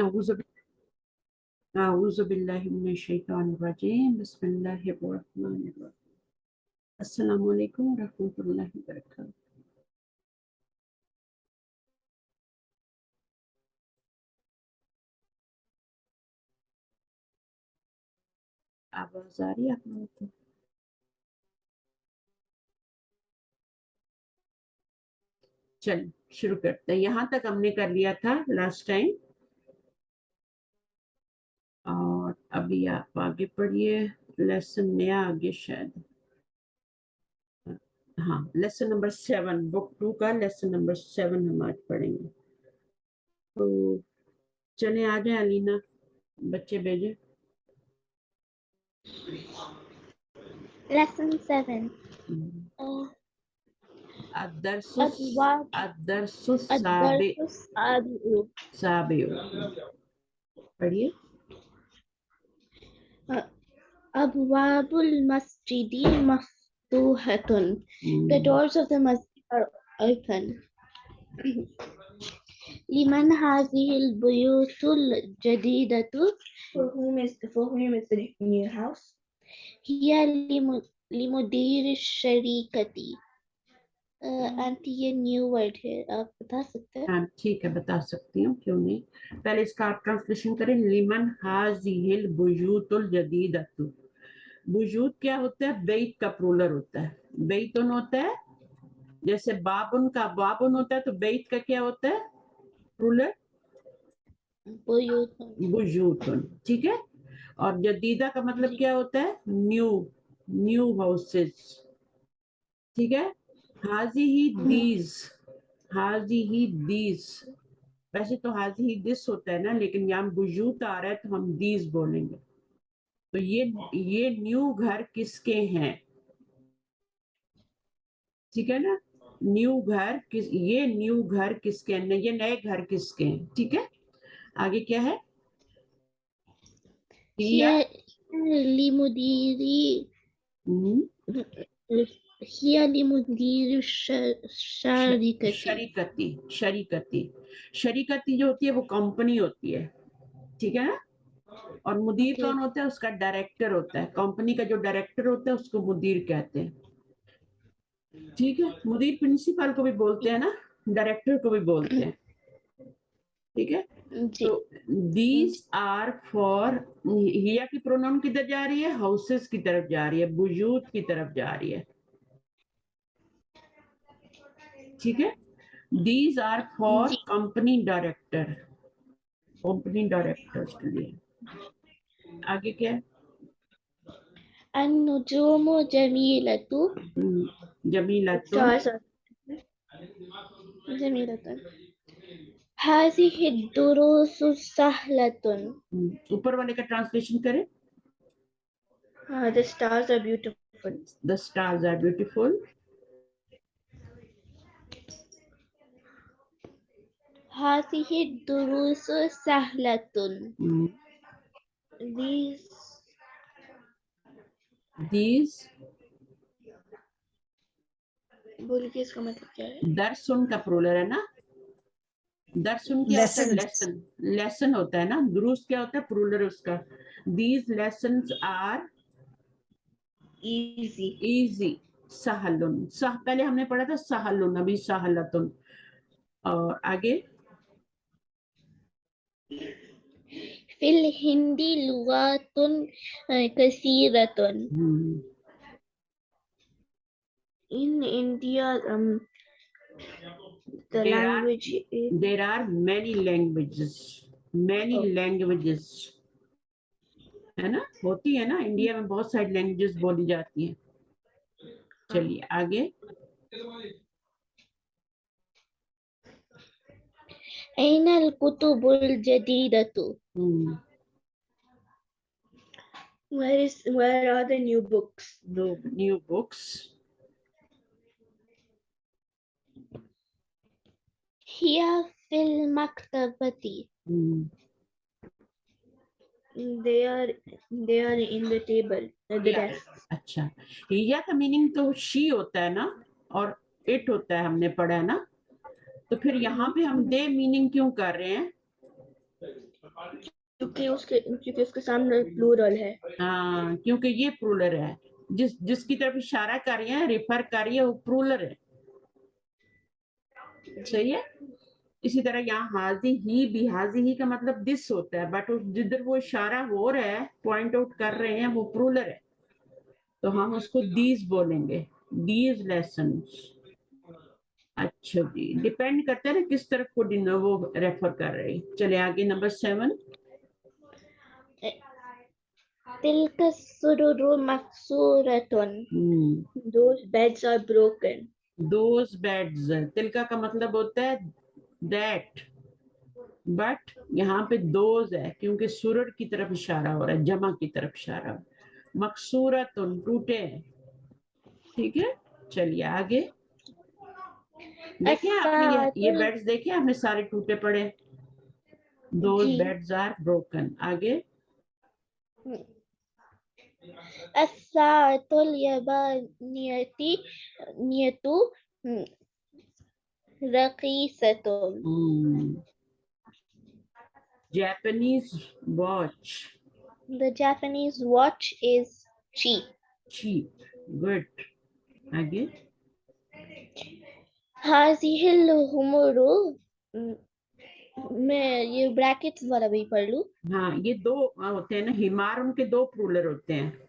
اعوذ باللہ من الشیطان الرجیم بسم اللہ الرحمن الرحیم السلام علیکم ورحمۃ اللہ وبرکاتہ. آواز آ رہی ہے آپ لوگوں کو؟ چل شروع کرتے ہیں. یہاں تک ہم نے کر لیا تھا لاسٹ ٹائم، اور ابھی آپ آگے پڑھیے. لیسن نیا آگے شاید، ہاں لیسن نمبر 7، بک 2 کا لیسن نمبر 7 ہم آج پڑھیں گے. تو چلیں آ جائیں علینا، بچے بھیجیں. Lesson 7. الدرس أبواب الدرس الدرس السابع. سابع. پڑھیے. أبواب المسجد مفتوحة. The doors of the masjid are open. لمن هذه البيوت الجديدة. For whom is the new house? هي لمدير الشركة. آنٹی یہ نیو ورڈ ہے، آپ بتا سکتے ہیں؟ ہاں ٹھیک ہے، بتا سکتی ہوں، کیوں نہیں. پہلے اس کا آپ ٹرانسلیشن کریں. لمن هذه البيوت الجديدة. بیوت کیا ہوتا ہے؟ بیت کا پرولر ہوتا ہے. بیتن ہوتا ہے جیسے بابن کا بابن ہوتا ہے، تو بیت کا کیا ہوتا ہے پرولر؟ بیوتن. ٹھیک ہے. اور جدیدہ کا مطلب کیا ہوتا ہے؟ New, new houses. ٹھیک ہے. حاضی ہی دیز، حاضی ہی دیز. ویسے تو حاضی ہی دس ہوتا ہے نا، لیکن یہاں بیوت آ رہا ہے تو ہم دیز بولیں گے. تو یہ نیو گھر کس کے ہیں؟ ٹھیک ہے نا. نیو گھر یہ نیو گھر کس کے ہیں، یہ نئے گھر کس کے ہیں. ٹھیک ہے. آگے کیا ہے؟ هي لمدير الشركة. شریکتی جو ہوتی ہے وہ کمپنی ہوتی ہے. ٹھیک ہے نا. اور مدیر Okay. کون ہوتا ہے؟ اس کا ڈائریکٹر ہوتا ہے. کمپنی کا جو ڈائریکٹر ہوتا ہے اس کو مدیر کہتے ہیں. ٹھیک ہے. مدیر پرنسپل کو بھی بولتے ہیں نا، ڈائریکٹر کو بھی بولتے ہیں. ٹھیک ہے. تو دیز آر فار، ہیا کی پروناؤن کدھر جا رہی ہے؟ ہاؤسز کی طرف جا رہی ہے، بیوت کی طرف جا رہی ہے. ٹھیک ہے. These are for company director, company director کے لیے. آگے کیا ہے؟ النجوم جميلة. جمیلتن. جميلة. هذه الدروس سهلة. اوپر والے کا ٹرانسلیشن کریں. The stars are beautiful. The stars are beautiful. هذه الدروس سهلة. These بولیے اس کا مطلب کیا ہے؟ درسن کا پرولر ہے نا. درسن کیا ہوتا ہے؟ لیسن. لیسن ہوتا ہے نا. دروس کیا ہوتا ہے؟ پرولر اس کا. These lessons are easy. سہلن. پہلے ہم نے پڑھا تھا سہلن، ابھی سہلتن. اور آگے في الهند لغات كثيرة. In India, the language is... There are many languages. Many languages. ہے نا، ہوتی ہے نا. انڈیا میں بہت ساری لینگویجز بولی جاتی ہیں. چلیے آگے. أين الكتب الجديدة. Where are the new books? New books. هي في المكتبة. They are in the table at the desk. اچھا. یا کا میننگ تو شی ہوتا ہے نا، اور اٹ ہوتا ہے، ہم نے پڑھا ہے نا. تو پھر یہاں پہ ہم دے میننگ کیوں کر رہے ہیں؟ क्योंकि उसके सामने प्लूरल है. हाँ, क्योंकि ये प्लूरल है, जिसकी तरफ इशारा कर रही है, रेफर कर रही है, वो प्लूरल है. सही है. इसी तरह यहाँ हाजी ही भी, हाजी ही का मतलब दिस होता है, बट जिधर वो इशारा हो रहा है, पॉइंट आउट कर रहे हैं, वो प्लूरल है, तो हम उसको दीज बोलेंगे, दीज लेसन्स. अच्छा जी, डिपेंड करता है ना किस तरफ को वो रेफर कर रहे हैं. चले आगे, नंबर 7. تلك السرر مكسورة. Those beds are broken. Those beds, Tilka का मतलब होता है that, बट यहाँ पे दोज है क्योंकि सुरर की तरफ इशारा हो रहा है, जमा की तरफ इशारा हो रहा है. मकसूरतुन, टूटे हैं. ठीक है, चलिए आगे. देखे आपने ये बेड्स देखे आपने, सारे टूटे पड़े. Those beds are broken. आगे. الساعة اليابانية رخيصة. Japanese watch. The Japanese watch is cheap. Cheap. Good. आगे. هذه الأمور मैं ये ब्रैकेट्स वाला भी पढ़ लूं. हाँ, ये दो होते हैं ना, हिमार उनके दो प्लूरल होते हैं.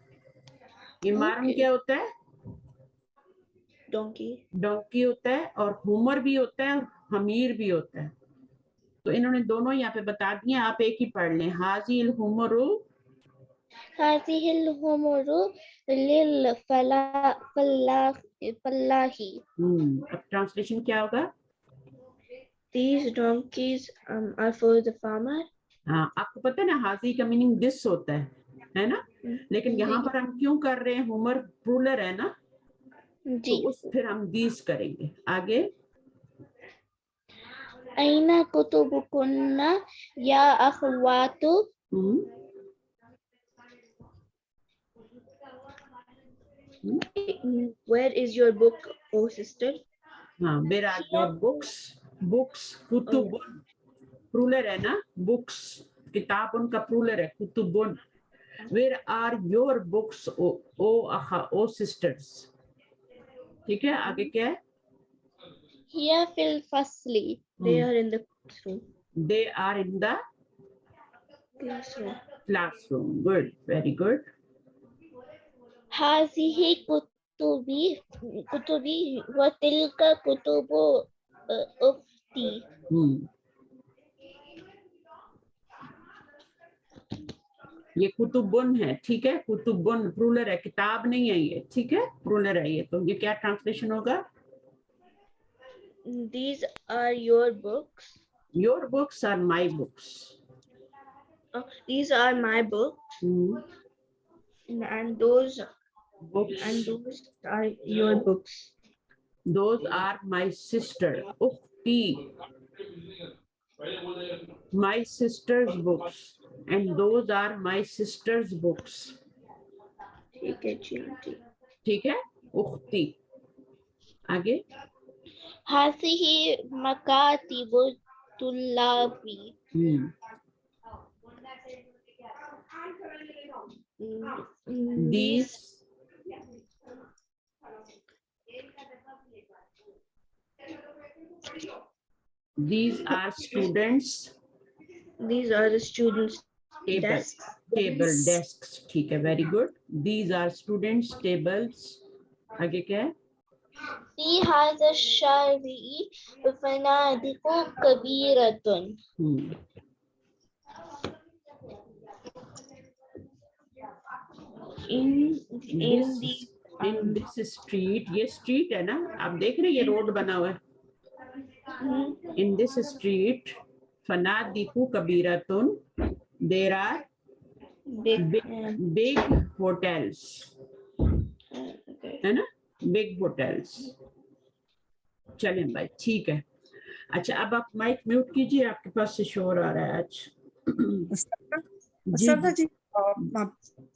हिमार क्या होता है? डोंकी. डोंकी होता है, और हुमर भी होता है, और हमीर भी होता है. तो इन्होंने दोनों यहाँ पे बता दिए, आप एक ही पढ़ लें. हाजिल हुमरु, हाजिल हुमरु लिल फलाही. अब ट्रांसलेशन क्या होगा? These donkeys are for the farmer. हाँ, आपको पता है ना, हाजी का मीनिंग दिस होता है ना. लेकिन यहाँ पर हम क्यों कर रहे हैं, हुमर प्लूरल है ना, तो उस फिर हम दीस करेंगे. आगे. ऐना कुतुबुकुन्ना या अखवातु. Where is your book, oh sister? हाँ, where are your books? Books, कुतुबुन प्लूरल है ना, बुक्स, किताब उनका प्लूरल है, कुतुबुन. Where are your books, O sisters? ठीक है, आगे क्या है? Here fil fasli. They are in the classroom. They are in the classroom. Good, very good. हाज़िही Qutubi व तिलका कुतुबु उख्ती. ये कुतुबुन है, ठीक है. कुतुबुन प्लूरल है, किताब नहीं है ये, ठीक है, प्लूरल है ये. तो ये क्या ट्रांसलेशन होगा? These are your books. Your books are my books. These are my books. And those books. And those are your books. Those are my sister, ukhti, my sister's books, and those are my sister's books. ठीक है जी aunty. ठीक है, उख्ती. आगे. हाज़िही मकातिबु तुल्लाबी. These are students. These are the students' desks. Desks. ठीक है, very good. These are students' tables. आगे क्या है? في هذا الشارع فنادق كبيرة. In this street, ये street है ना, आप देख रहे हैं ये रोड बना हुआ है. In this street, फनादिकु कबीरतुन, there are big hotels, है ना, big hotels. चलें भाई, ठीक है. अच्छा, अब आप माइक म्यूट कीजिए, आपके पास से शोर आ रहा है आज. जी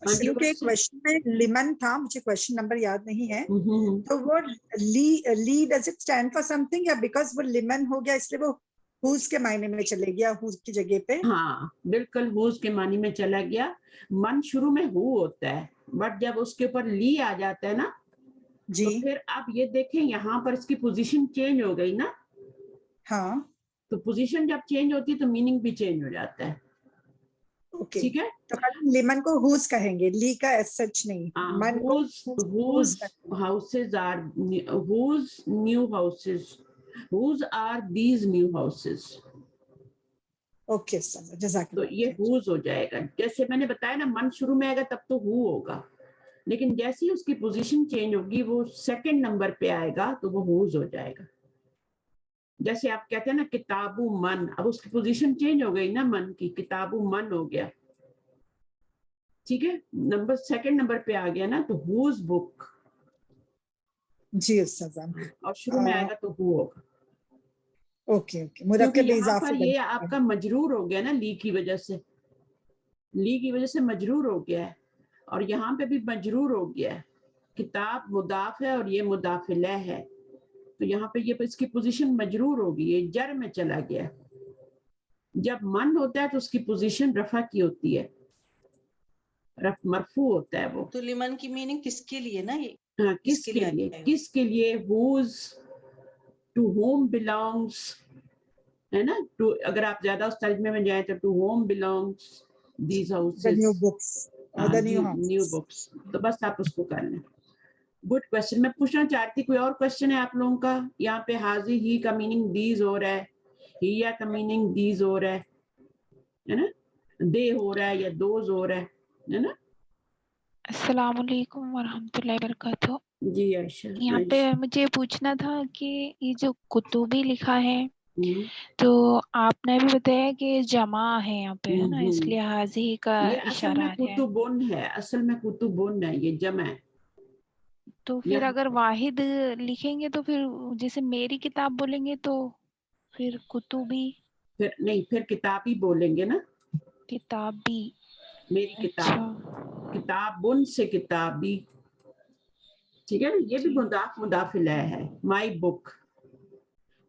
शुरू के क्वेश्चन में लिमन था, मुझे क्वेश्चन नंबर याद नहीं है. तो वो ली does it stand for something, या बिकॉज वो लिमन हो गया इसलिए वो whose के मायने में चले गया, whose की जगह पे। हाँ बिल्कुल, whose के मानी में चला गया। मन शुरू में who होता है, बट जब उसके ऊपर ली आ जाता है ना, जी तो फिर आप ये देखें यहाँ पर इसकी पोजीशन चेंज हो गई ना, हाँ तो पोजीशन जब चेंज होती है तो मीनिंग भी चेंज हो जाता है। ओके, ठीक है, तो खाली लिमन को whose कहेंगे, ली का as such नहीं, मन को whose houses are whose new houses, whose are these new houses, okay sir, जज़ाकल्लाह तो ये खैर। whose हो जाएगा। जैसे मैंने बताया ना, मन शुरू में आएगा तब तो who होगा, लेकिन जैसे ही उसकी पोजीशन चेंज होगी, वो सेकंड नंबर पे आएगा तो वो whose हो जाएगा। जैसे आप कहते हैं ना किताबु मन, अब उसकी पोजीशन चेंज हो गई ना, मन की, किताबु मन हो गया। ठीक है, नंबर सेकंड नंबर पे आ गया ना, तो whose book, जी उस्ताद, और शुरू में आएगा तो who होगा। ओके ओके, क्योंकि मुरक्कब यहाँ इजाफी पर बन ये जाता है। आपका मजरूर हो गया ना, ली की वजह से, ली की वजह से मजरूर हो गया है, और यहाँ पे भी मजरूर हो गया है। किताब मुदाफ है और ये मुदाफिला है, तो यहाँ पे ये इसकी पोजीशन मजरूर होगी, ये जर में चला गया। जब मन होता है तो उसकी पोजीशन रफा की होती है, मरफू होता है वो। तो लिमन की मीनिंग किसके लिए ना, ये हाँ, किसके लिए किसके लिए, आएगा? किसके लिए, whose, to whom belongs, है ना, टू, अगर आप ज्यादा उस तर्जमे में जाए तो to whom belongs these the houses, new books, the new new books, तो बस आप उसको कर लें। Good question. मैं पूछना चाहती, कोई और क्वेश्चन है आप लोगों का? यहाँ पे हाजी ही का मीनिंग दीज हो रहा है, हिया का मीनिंग दीज हो रहा है ना, दे हो रहा है या दोज हो रहा है ना। अस्सलामुअलैकुम वरहमतुल्लाहि वबरकातुहू। जी आयशा, यहाँ पे मुझे पूछना था कि ये जो कुतुबी लिखा है, तो आपने भी बताया कि जमा है यहाँ पे, है ना, इसलिए हाजी का ये असल इशारा में आ रहा है। कुतुबुन है, असल में कुतुबुन है, ये जमा है। तो फिर अगर वाहिद लिखेंगे तो फिर जैसे मेरी किताब बोलेंगे तो फिर कुतुबी, फिर नहीं, फिर किताबी बोलेंगे ना, किताबी। मेरी किताब, अच्छा, किताबुन से किताबी, ठीक है ना, ये भी जी। मुदाफिला है, माई बुक।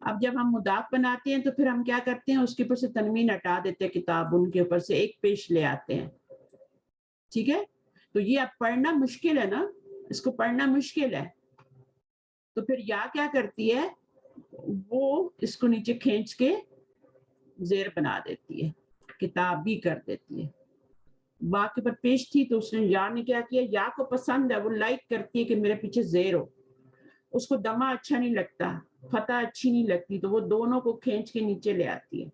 अब जब हम मुदाफ बनाते हैं तो फिर हम क्या करते हैं, उसके ऊपर से तनवीन हटा देते हैं, किताब उनके ऊपर से एक पेश ले आते हैं। ठीक है, तो ये अब पढ़ना मुश्किल है ना, इसको पढ़ना मुश्किल है, तो फिर या क्या करती है, वो इसको नीचे खींच के जेर बना देती है, किताब भी कर देती है। बाकी पर पेश थी तो उसने या ने क्या किया, या को पसंद है, वो लाइक करती है कि मेरे पीछे जेर हो, उसको दमा अच्छा नहीं लगता, फतह अच्छी नहीं लगती, तो वो दोनों को खींच के नीचे ले आती है।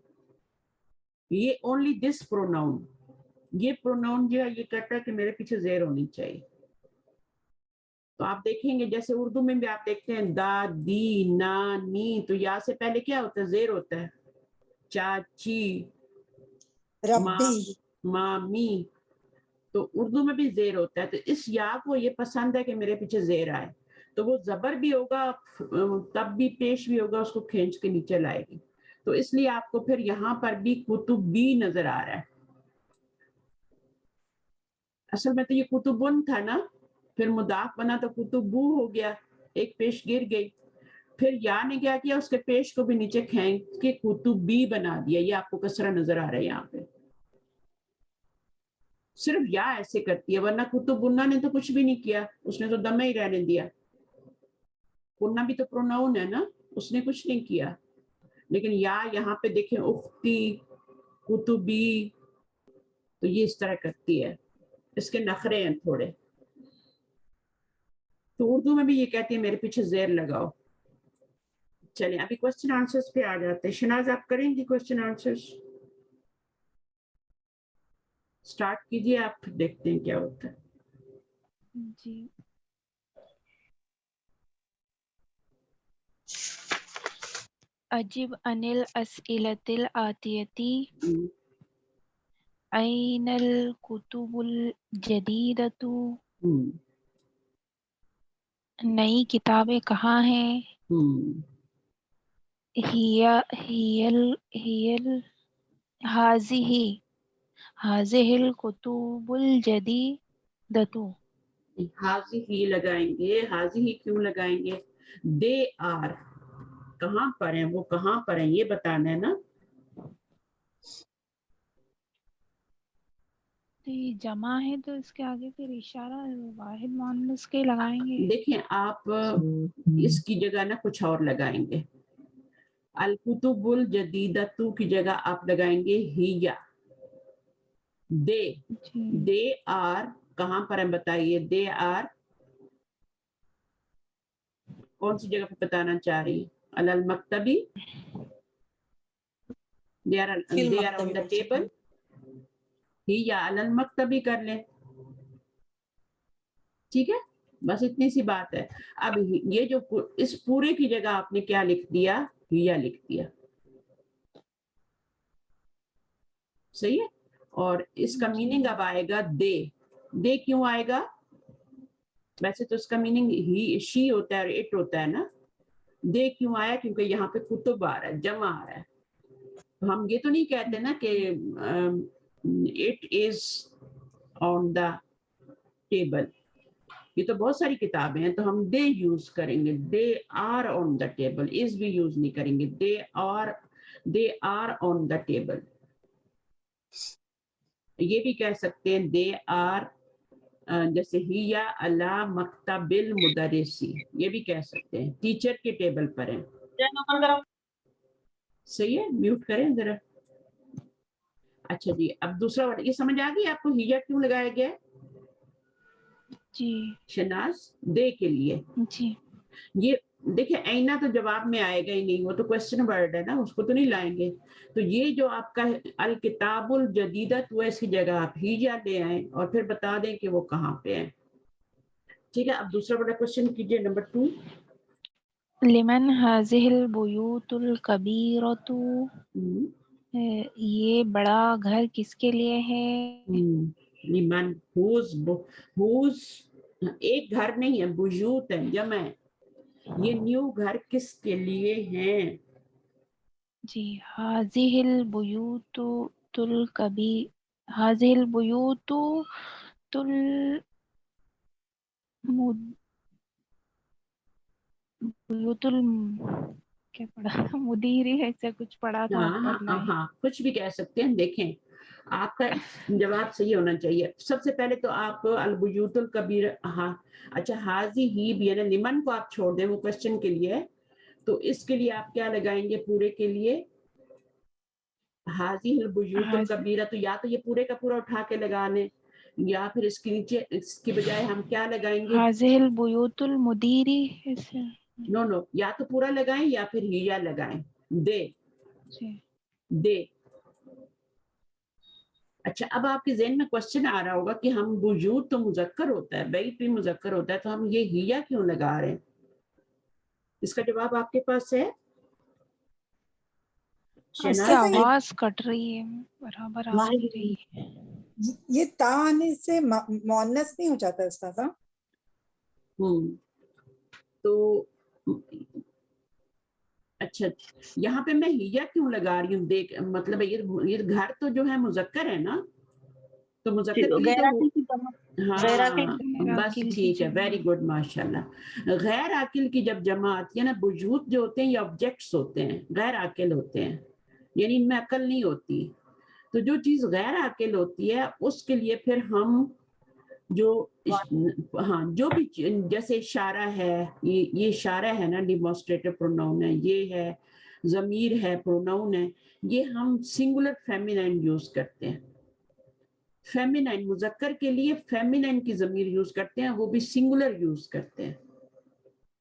ये ओनली दिस प्रोनाउन, ये प्रोनाउन जो है ये कहता है कि मेरे पीछे जेर होनी चाहिए। तो आप देखेंगे जैसे उर्दू में भी आप देखते हैं दा, दी, ना, नी, तो या से पहले क्या होता है, जेर होता है। चाची, रब्बी, मामी, तो उर्दू में भी जेर होता है। तो इस या को ये पसंद है कि मेरे पीछे जेर आए, तो वो जबर भी होगा तब भी पेश भी होगा, उसको खींच के नीचे लाएगी। तो इसलिए आपको फिर यहाँ पर भी कुतुबी नजर आ रहा है। असल में तो ये कुतुबुन था ना, फिर मुदाफ बना तो कुतुबू हो गया, एक पेश गिर गई। फिर या ने क्या किया, उसके पेश को भी नीचे खींच के कुतुबी बना दिया। ये आपको कसरा नजर आ रहा है यहाँ पे, सिर्फ या ऐसे करती है, वरना कुतुबुन्ना ने तो कुछ भी नहीं किया, उसने तो दमे ही रहने दिया। कुन्ना भी तो प्रोनाउन है ना, उसने कुछ नहीं किया। लेकिन या यहाँ पे देखें, उख्ती, कुतुबी, तो ये इस तरह करती है, इसके नखरे हैं थोड़े। तो उर्दू में भी ये कहती है मेरे पीछे जेर लगाओ। चलिए अभी क्वेश्चन आंसर्स पे आ जाते हैं। शनाज आप करेंगी क्वेश्चन आंसर्स? स्टार्ट कीजिए आप, फिर देखते हैं क्या होता है। जी। अजिब अनिल अस्इलतिल आतियती, ऐनल कुतुबुल जदीदतु, नई किताबें कहाँ हैं, हियल हाजिहिल कुतुबुल जदीदतु। हाजी ही लगाएंगे, हाजी ही क्यों लगाएंगे, दे आर, कहाँ पर हैं वो, कहाँ पर हैं ये बताना है ना, یہ جمع ہے تو اس کے آگے پھر اشارہ واحد مؤنث کے لگائیں گے. دیکھیں آپ اس کی جگہ نا کچھ اور لگائیں گے. الکتب الجدیدۃ کی جگہ آپ لگائیں گے ہیا. دے آر کہاں پر ہم بتائیے؟ دے آر کون سی جگہ پہ بتانا چاہ رہی ہیں؟ علی المکتبی، they are on the table. ہیا علی المکتبی کر لیں. ٹھیک ہے، بس اتنی سی بات ہے. اب یہ جو اس پورے کی جگہ آپ نے کیا لکھ دیا؟ ہیا لکھ دیا. صحیح ہے. اور اس کا میننگ اب آئے گا دے. دے کیوں آئے گا؟ ویسے تو اس کا میننگ ہی شی ہوتا ہے اور اٹ ہوتا ہے نا. دے کیوں آیا؟ کیونکہ یہاں پہ کتب آ رہا ہے، جمع آ رہا ہے. ہم یہ تو نہیں کہتے نا کہ it is on the table. یہ تو بہت ساری کتابیں ہیں تو ہم دے یوز کریں گے. They are on the table. از بھی یوز نہیں کریں گے. They are on the table. یہ بھی کہہ سکتے ہیں دے آر، جیسے ہیا علی مکتب المدرسی، یہ بھی کہہ سکتے ہیں ٹیچر کے ٹیبل پر ہیں. صحیح ہے. میوٹ کریں ذرا. اچھا جی، اب دوسرا ورڈ یہ سمجھ آ گئی آپ کو ہیا کیوں لگایا گیا ہے؟ جی شناز دے کے لیے. جی یہ دیکھیں اینا تو جواب میں آئے گا ہی نہیں، وہ تو کوشچن ورڈ ہے نا، اس کو تو نہیں لائیں گے. تو یہ جو آپ کا الکتاب الجدیدۃ، وہ ایسی جگہ آپ ہیجا لے آئیں اور پھر بتا دیں کہ وہ کہاں پہ ہیں. ٹھیک ہے. اب دوسرا بڑا کوشچن کیجئے، نمبر 2. لمن هذه البیوت الکبیرۃ، یہ بڑا گھر کس کے لیے ہے؟ لمن ہوز ایک گھر نہیں ہے، بیوت ہے، جمع ہے. یہ نیو گھر کس کے لیے ہیں؟ جی هذه البیوت هذه البیوت بیوت کیا پڑھا تھا؟ مدیری ایسا کچھ پڑھا تھا اوپر لائن. ہاں کچھ بھی کہہ سکتے ہیں. دیکھیں آپ کا جواب صحیح ہونا چاہیے. سب سے پہلے تو آپ البیوت الکبیر، ہاں اچھا حاضی ہی بھی ہے نا، لمن کو آپ چھوڑ دیں، وہ کوشچن کے لیے ہے. تو اس کے لیے آپ کیا لگائیں گے پورے کے لیے؟ حاضی البیوت الکبیرہ. تو یا تو یہ پورے کا پورا اٹھا کے لگا لیں، یا پھر اس کے نیچے اس کی بجائے ہم کیا لگائیں گے؟ هذه البیوت المدیری ایسے. نو یا تو پورا لگائیں یا پھر ہیا لگائیں. دے دے. اچھا اب آپ کے ذہن میں کوشچن آ رہا ہوگا کہ ہم بیوت تو مذکر ہوتا ہے، بیت بھی مذکر ہوتا ہے، تو ہم یہ ہیا کیوں لگا رہے ہیں؟ اس کا جواب آپ کے پاس ہے؟ اس کی کا تو آواز کٹ رہی ہے، برابر آ نہیں رہی ہے. یہ تا آنے سے مؤنث نہیں ہو جاتا اس کا؟ تو اچھا یہاں پہ میں ہیا کیوں لگا رہی ہوں؟ دیکھ مطلب یہ گھر تو جو ہے مذکر ہے نا، تو مذکر کے لیے تو ہاں بس ٹھیک ہے، ویری گڈ ماشاء اللہ. غیر عاقل کی جب جمع آتی ہے نا، بیوت جو ہوتے ہیں یہ آبجیکٹس ہوتے ہیں، غیر عاقل ہوتے ہیں، یعنی ان میں عقل نہیں ہوتی. تو جو چیز غیر عاقل ہوتی ہے اس کے لیے پھر ہم جو بھی جیسے اشارہ ہے، یہ اشارہ ہے نا، ڈیمونسٹریٹو پروناؤن ہے، یہ ہے ضمیر ہے، پروناؤن ہے، یہ ہم سنگولر فیمینائن یوز کرتے ہیں. فیمینائن مذکر کے لیے فیمینائن کی ضمیر یوز کرتے ہیں، وہ بھی سنگولر یوز کرتے ہیں.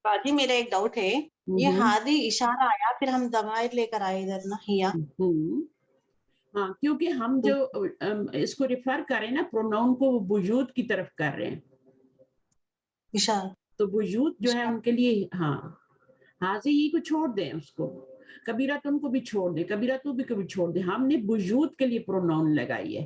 باجی میرا ایک ڈاؤٹ ہے، یہ ہادی اشارہ آیا پھر ہم ضمائر لے کر آئے ادھر نا ہیا. ہاں کیونکہ ہم جو اس کو ریفر کر رہے ہیں نا پروناؤن کو، وہ بیوت کی طرف کر رہے ہیں. اشارہ تو بیوت جو ہے ان کے لیے ہاں حاضی ہی کو چھوڑ دیں، اس کو کبیرہ تم کو بھی چھوڑ دیں، کبیرہ تو بھی کبھی چھوڑ دیں. ہم نے بیوت کے لیے پروناؤن لگائی ہے،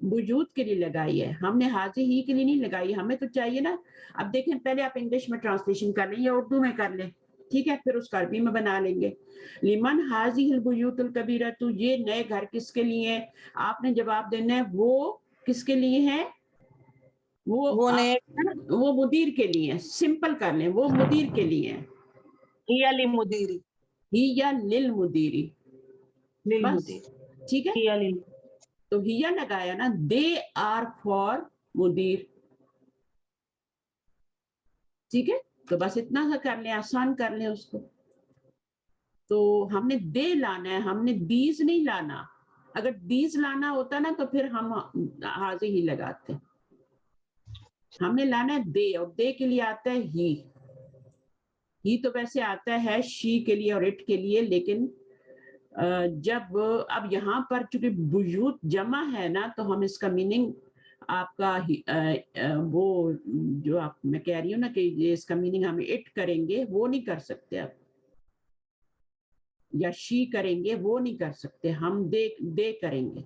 بیوت کے لیے لگائی ہے، ہم نے حاضی ہی کے لیے نہیں لگائی. ہمیں تو چاہیے نا. اب دیکھیں پہلے آپ انگلش میں ٹرانسلیشن کر لیں یا اردو میں کر لیں، ٹھیک ہے، پھر اس کو عربی میں بنا لیں گے. لمن حاضی البیوت الکبیرہ، تو یہ نئے گھر کس کے لیے ہیں؟ آپ نے جواب دینا ہے وہ کس کے لیے ہیں؟ وہ مدیر کے لیے ہیں. سمپل کر لیں، وہ مدیر کے لیے ہیں. ہیا للمدیری، ہی یا للمدیری، بس ٹھیک ہے. तो हिया लगाया ना, दे आर फॉर मुदीर, ठीक है। तो बस इतना सा कर लें, आसान कर लें उसको। तो हमने दे लाना है, हमने दीज नहीं लाना। अगर दीज लाना होता ना तो फिर हम हाजी ही लगाते। हमने लाना है दे, और दे के लिए आता है ही तो वैसे आता है शी के लिए और इट के लिए, लेकिन जब अब यहाँ पर चूंकि बुयूत जमा है ना, तो हम इसका मीनिंग आपका वो जो आप मैं कह रही हूँ ना कि ये इसका मीनिंग हम इट करेंगे, वो नहीं कर सकते अब, या शी करेंगे वो नहीं कर सकते, हम दे करेंगे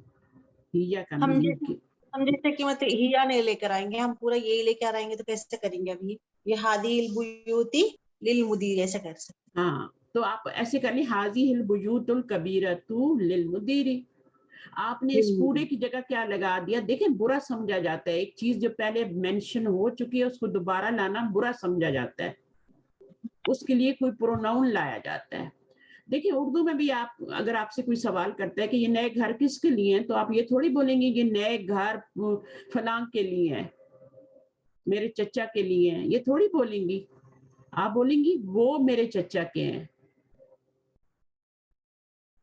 हिया का हम मीनिंग। जैसे कि मतलब हिया नहीं लेकर आएंगे, हम पूरा यही लेकर आएंगे तो कैसे करेंगे? अभी ये हादिल बुयूती लिल मुदीर ऐसे कर सकते। हाँ, तो आप ऐसे कर ली, हाजिहिल बुयूतुल कबीरतु लिल मुदीरी। आपने इस पूरे की जगह क्या लगा दिया? देखें, बुरा समझा जाता है, एक चीज जो पहले मेंशन हो चुकी है उसको दोबारा लाना बुरा समझा जाता है, उसके लिए कोई प्रोनाउन लाया जाता है। देखिए उर्दू में भी आप, अगर आपसे कोई सवाल करता है कि ये नए घर किसके लिए हैं, तो आप ये थोड़ी बोलेंगे कि नए घर फलां के लिए हैं, मेरे चचा के लिए हैं, ये थोड़ी बोलेंगी। आप बोलेंगी वो मेरे चचा के हैं,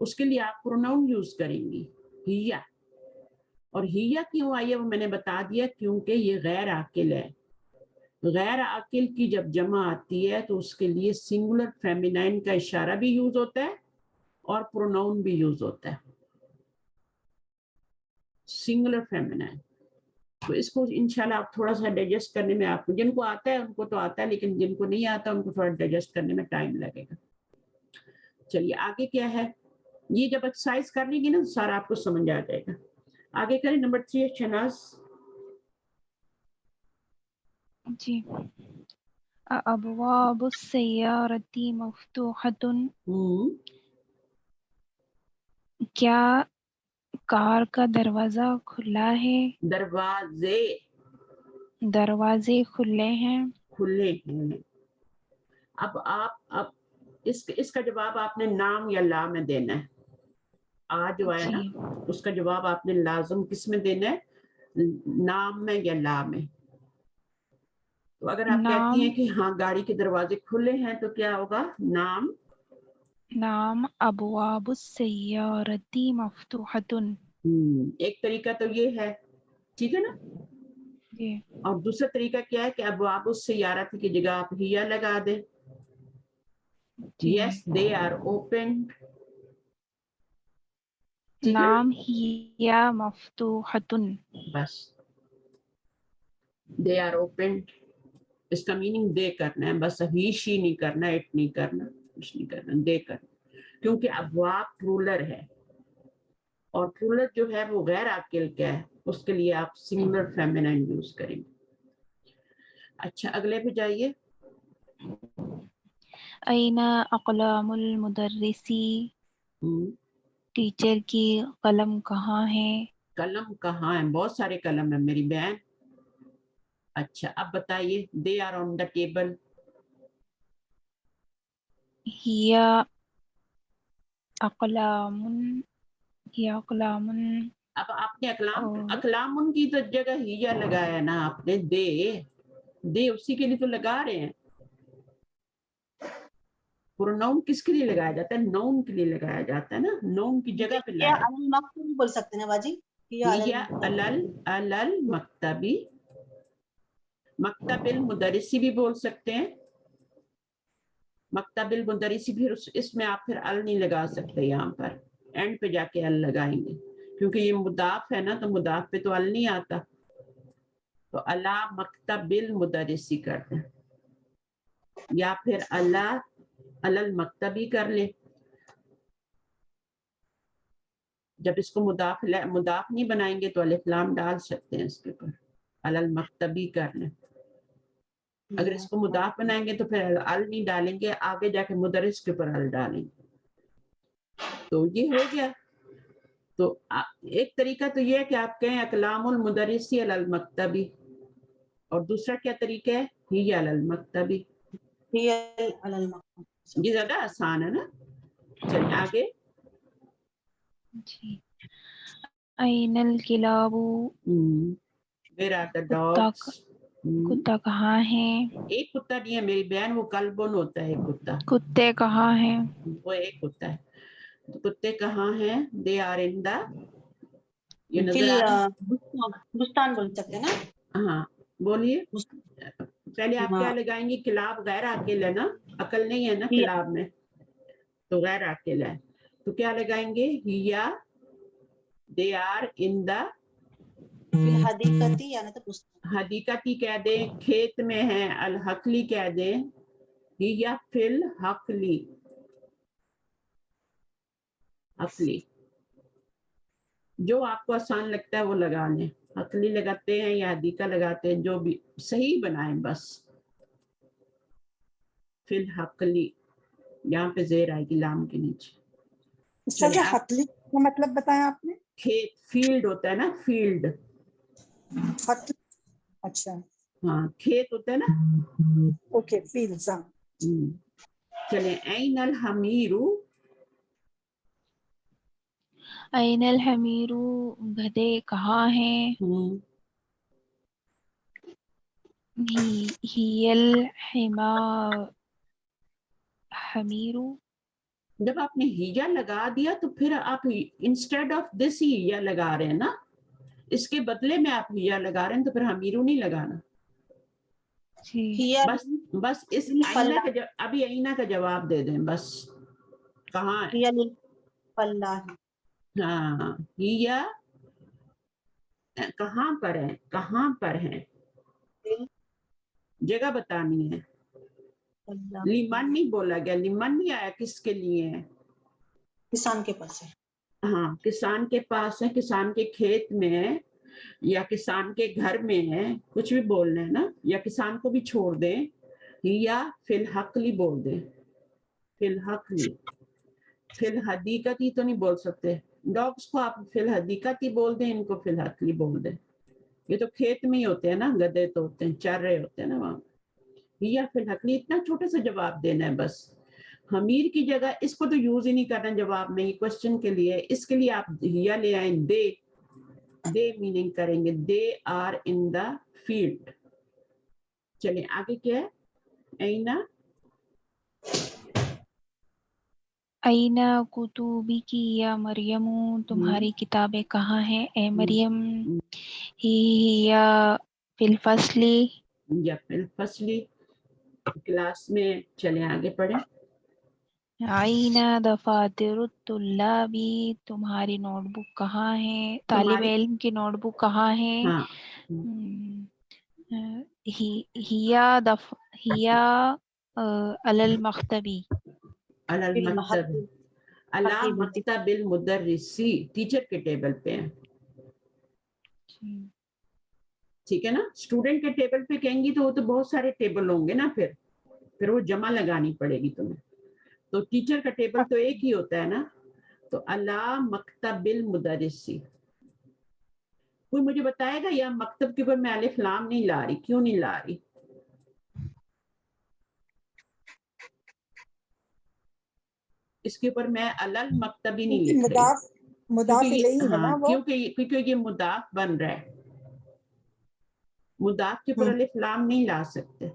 उसके लिए आप प्रोनाउन यूज करेंगी हिया। और हिया क्यों आई है वो मैंने बता दिया, क्योंकि ये गैर आकिल है। गैर आकिल की जब जमा आती है तो उसके लिए सिंगुलर फेमिनाइन का इशारा भी यूज होता है और प्रोनाउन भी यूज होता है, सिंगुलर फेमिनाइन। तो इसको इंशाल्लाह आप थोड़ा सा डाइजेस्ट करने में, आपको जिनको आता है उनको तो आता है, लेकिन जिनको नहीं आता उनको थोड़ा डाइजेस्ट करने में टाइम लगेगा। चलिए आगे क्या है, ये जब एक्सरसाइज कर लेंगे ना तो सारा आपको समझ आ जाएगा। आगे करें, नंबर 3 शनाज। जी। अबवाबु सय्यारती मफ्तूहतुन, क्या कार का दरवाजा खुला है? दरवाजे खुले हैं। अब इसका जवाब आपने नाम या ला में देना है। आ जो आया ना, जी। उसका जवाब आपने लाजम किस में देना है, नाम में या ला में। तो अगर आप कहती हैं नाम, कि हाँ गाड़ी के दरवाजे खुले हैं तो क्या होगा, नाम अबवाबु सय्यारती मफ्तूहतुन। एक तरीका तो ये है, ठीक है ना। जी। और दूसरा तरीका क्या है कि अब आप उस सैयारत की जगह आप हिया लगा दें। जी। यस दे आर ओपन, ठीक है, नाम हिया मफ्तूहतुन। बस दे आर ओपन, इसका मीनिंग दे करना है, बस ही शी नहीं करना, इट नहीं करना, कुछ नहीं करना, दे करना। क्योंकि अबवाब प्लूरल है और प्लूरल जो है वो गैर आकिल का है, उसके लिए आप सिंगुलर फेमिनाइन यूज करेंगे। अच्छा अगले पे जाइए। ऐना अक़लामुल मुदर्रिसी, टीचर की कलम कहाँ है? कलम कहाँ है? बहुत सारे कलम है मेरी बहन। अच्छा अब बताइए, they are on the table. हिया अक़लामुन, हिया अक़लामुन। अब आपने और अकलामुन की तो जगह हिया लगाया ना आपने, दे उसी के लिए तो लगा रहे हैं। प्रोनाउन किसके लिए लगाया जाता है? नाउन के लिए लगाया जाता है ना, नाउन की जगह पे या लाया। अल मकतूब बोल सकते हैं ना बाजी, या हिया अलल अलल मक्तबी, मक्तबिल मुदरिसी भी बोल सकते हैं, मक्तबिल मुदरिसी। फिर इसमें आप फिर अल नहीं लगा सकते, यहाँ पर एंड पे जाके अल लगाएंगे, क्योंकि ये मुदाफ है ना, तो मुदाफ पे तो अल नहीं आता। तो अला मक्तबिल मुदरिसी कर दें, या फिर अला अलल मक्तबी कर ले। जब इसको मुदाफ नहीं बनाएंगे तो अलिफ लाम डाल सकते हैं इसके ऊपर, अलल मक्तबी कर लें। अगर इसको मुदाफ बनाएंगे तो फिर अल नहीं डालेंगे, आगे जाके मुदरिस के ऊपर अल डालेंगे। तो ये हो गया। तो एक तरीका तो ये है कि आप कहें अकलामुल मुदरिसी अलल मक्तबी, और दूसरा क्या तरीका है, हिया अलल मक्तबी। ये ज्यादा आसान है ना। चलिए आगे। जी। ainal kilabu, where are the कुत्ता dogs? कुत्ता कहाँ है, एक कुत्ता नहीं है मेरी बहन, वो कल्बुन होता है एक कुत्ता, कुत्ते कहाँ हैं, वो एक कुत्ता है। तो कुत्ते कहाँ हैं? दे आर इन द, ये नजर फिल आ रहा है? बुस्तान बोल सकते हैं ना। हाँ बोलिए। बुस्तान। पहले आप क्या हाँ। लगाएंगे? किलाब गैर अकेला ना, अकल नहीं है ना हिया। किलाब में, तो गैर अकेला है, तो क्या लगाएंगे? हिया दे आर इन द फिल हदीकती यानी तो बुस्तान। हदीकती कह दें, खेत में है, अल हकली कह दें, हिया फिल हकली, हकली जो आपको आसान लगता है वो लगा लें, हकली लगाते हैं या हदीका लगाते हैं, जो भी सही बनाएं बस। फिल हकली, यहाँ पे जेर आएगी लाम के नीचे। इसका चलिए, आप हकली का मतलब बताया आपने? खेत, फील्ड होता है ना, फील्ड, हकली, अच्छा हाँ खेत होता है ना। Okay, fields. हाँ चले, ऐन अल हमीरू, ainal हमीरू, गधे कहाँ हैं, हियल हिमा हमीरू, जब आपने हिया लगा दिया तो फिर आप इंस्टेड ऑफ दिस ही हिया लगा रहे हैं ना, इसके बदले में आप हिया लगा रहे हैं, तो फिर हमीरू नहीं लगाना। जी हिया बस इस लिल आईना फल्ला। का अभी आईना का जवाब दे दें बस, कहाँ है? हिया लिल फल्ला। हाँ, हिया कहाँ पर है, कहाँ पर है, लिल जगह बतानी है। फल्ला। लिमन नहीं बोला गया, लिमन नहीं आया, किसके लिए है? किसान के पास है। हाँ, किसान के पास है, किसान के खेत में है, या किसान के घर में है, कुछ भी बोलना है ना, या किसान को भी छोड़ दें, या फिल हकली बोल दें, फिल हकली। फिल हदीकती तो नहीं बोल सकते, डॉग्स को आप फिल हदीकती बोल दें, इनको फिल हकली बोल दें, ये तो खेत में ही होते हैं ना, गधे तो होते हैं, चर रहे होते हैं ना वहां। या फिल हकली, इतना छोटा सा जवाब देना है बस। हमीर की जगह इसको तो यूज ही नहीं करना जवाब में, क्वेश्चन के लिए, इसके लिए आप हिया ले आए, दे मीनिंग करेंगे, they are in the field. चलिए आगे क्या है? ऐना ऐना कुतुबी की या मरियमू, तुम्हारी किताबें कहाँ हैं ए मरियम, हिया फिल फसली, या फिल फसली, क्लास में। चले आगे पढ़े। आईना दफातिरुत तुल्लाबी, तुम्हारी नोटबुक कहाँ है, तालिब तुम्हारी, इल्म की नोटबुक कहाँ है, हाँ हिया अलल मख्तबी, अलल फिल मकतब, महती अला हकीबती। मकतबिल मुदर्रिसी, टीचर के टेबल पे है, ठीक है ना। स्टूडेंट के टेबल पे कहेंगी तो वो तो बहुत सारे टेबल होंगे ना, फिर वो जमा लगानी पड़ेगी तुम्हें, तो टीचर का टेबल तो एक ही होता है ना, तो अला मकतबिल मुदर्रिसी। कोई मुझे बताएगा, या मकतब के ऊपर मैं अलिफ लाम नहीं ला रही, क्यों नहीं ला रही? इसके ऊपर मैं अलल मकतबी नहीं क्योंकि लिख रही, मुदाफ क्योंकि इलैही ये, है ना हाँ वो। क्योंकि ये मुदाफ बन रहा है, मुदाफ के ऊपर हम्म, अलिफ लाम नहीं ला सकते,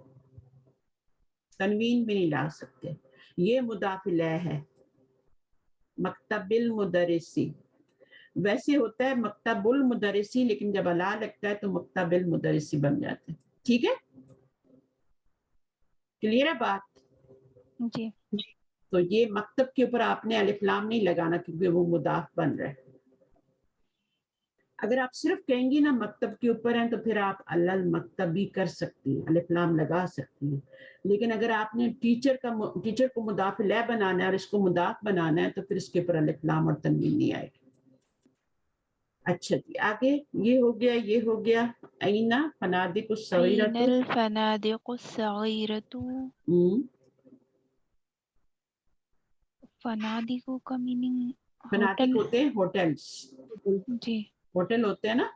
तनवीन भी नहीं ला सकते, ये मुदाफ इलैह है, मकतबिल मुदर्रिसी। वैसे होता है मकतबुल मुदर्रिसी, लेकिन जब अला लगता है तो मकतबिल मुदर्रिसी बन जाते हैं, ठीक है, क्लियर है बात? जी तो ये मकतब के ऊपर आपने अलिफ लाम नहीं लगाना, क्योंकि वो मुदाफ बन रहा है। अगर आप सिर्फ कहेंगी ना मकतब के ऊपर हैं, तो फिर आप अल्ल मकतब भी कर सकती हैं, अलिफ लाम लगा सकती हैं, लेकिन अगर आपने टीचर को मुदाफ इलैह बनाना है और इसको मुदाफ बनाना है, तो फिर इसके ऊपर अलिफ लाम और तनवीन नहीं आएगी। अच्छा जी, आगे ये हो गया, ये हो गया। ऐना फनादिक सगीरतु, ऐनल फनादिक़ु सगीरतु, फनादिक़ु का मीनिंग फनादिक होटल, होते हैं होटल्स, जी होटल होते हैं ना,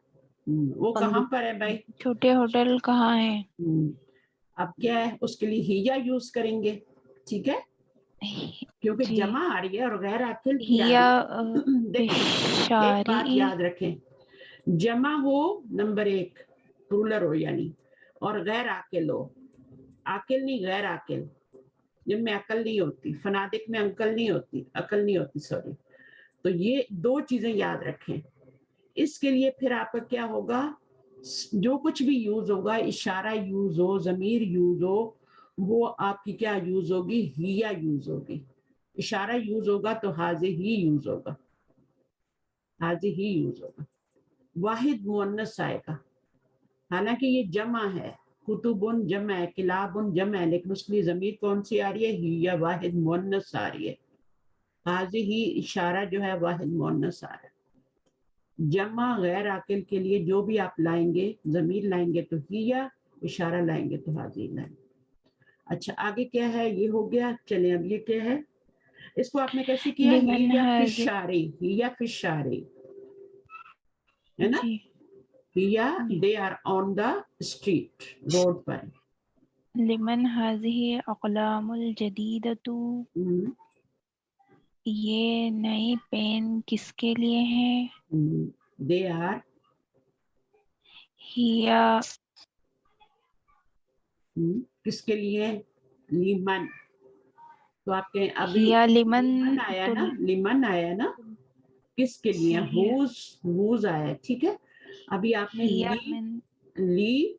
वो कहाँ पर है भाई? छोटे होटल कहाँ हैं, अब क्या है, उसके लिए हिया यूज करेंगे, ठीक है, क्योंकि जी। जमा आ रही है और गैर आकिल की आ हिया रही है। देखिए एक बात बिशारी याद रखें, जमा हो नंबर 1 प्लूरल हो यानी, और गैर आकिल हो, आकिल नहीं गैर आकिल, जिनमें अकल नहीं होती, फनादिक में अंकल नहीं होती, अकल नहीं होती, सॉरी। तो ये 2 चीजें याद रखें। इसके लिए फिर आपका क्या होगा, जो कुछ भी यूज होगा, इशारा यूज हो, जमीर यूज हो, वो आपकी क्या यूज होगी, हिया यूज होगी। इशारा यूज होगा तो हाजी ही यूज होगा, हाजी ही यूज होगा। वाहिद मुअन्नस आएगा, हालांकि ये जमा है, कुतुबुन जमा है, किलाबुन जमा है, लेकिन उसके लिए जमीर कौन सी आ रही है, हिया वाहिद मुअन्नस आ रही है। हाजी ही इशारा जो है वाहिद मुअन्नस आ रहा है। जमा गैर आकिल के लिए जो भी आप लाएंगे, जमीर लाएंगे तो हिया, इशारा लाएंगे तो हाजी लाएंगे। अच्छा आगे क्या है, ये हो गया। चले अब ये क्या है, इसको आपने कैसे किया, लिमन हिया हाजी फिशारी, हिया फिशारी, है ना। जी। हिया जी। They are on the street, road पर। लिमन हाजिही अक़लामुल जदीदतु, ये नई पेन किसके लिए है। दे आर, हिया किसके लिए, लीमन। तो आपके अभी हिया लिमन लीमन आया तो ना, लीमन आया ना, किसके लिए, हिया हुज आया, ठीक है। अभी आपने हिया ली, लिमन ली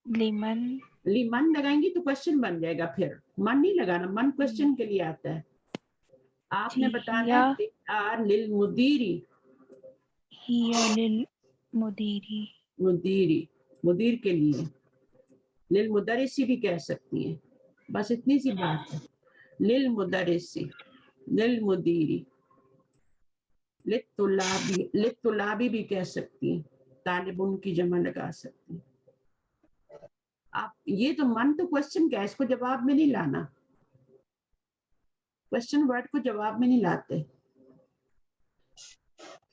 लिमन लीमन लगाएंगी तो क्वेश्चन बन जाएगा, फिर मन नहीं लगाना, मन क्वेश्चन के लिए आता है। आपने जी। बताना है दे आर लिल मुदीरी, हिया लिल मुदीरी, मुदीरी, मुदीर के लिए। लिल मुदरिसी भी कह सकती हैं, बस इतनी सी बात है। लिल मुदरिसी, लिल मुदीरी, लित्तुलाबी भी कह सकती हैं, तालिबुन की जमा लगा सकती हैं आप। ये तो मन तो क्वेश्चन का है, इसको जवाब में नहीं लाना, क्वेश्चन वर्ड को जवाब में नहीं लाते।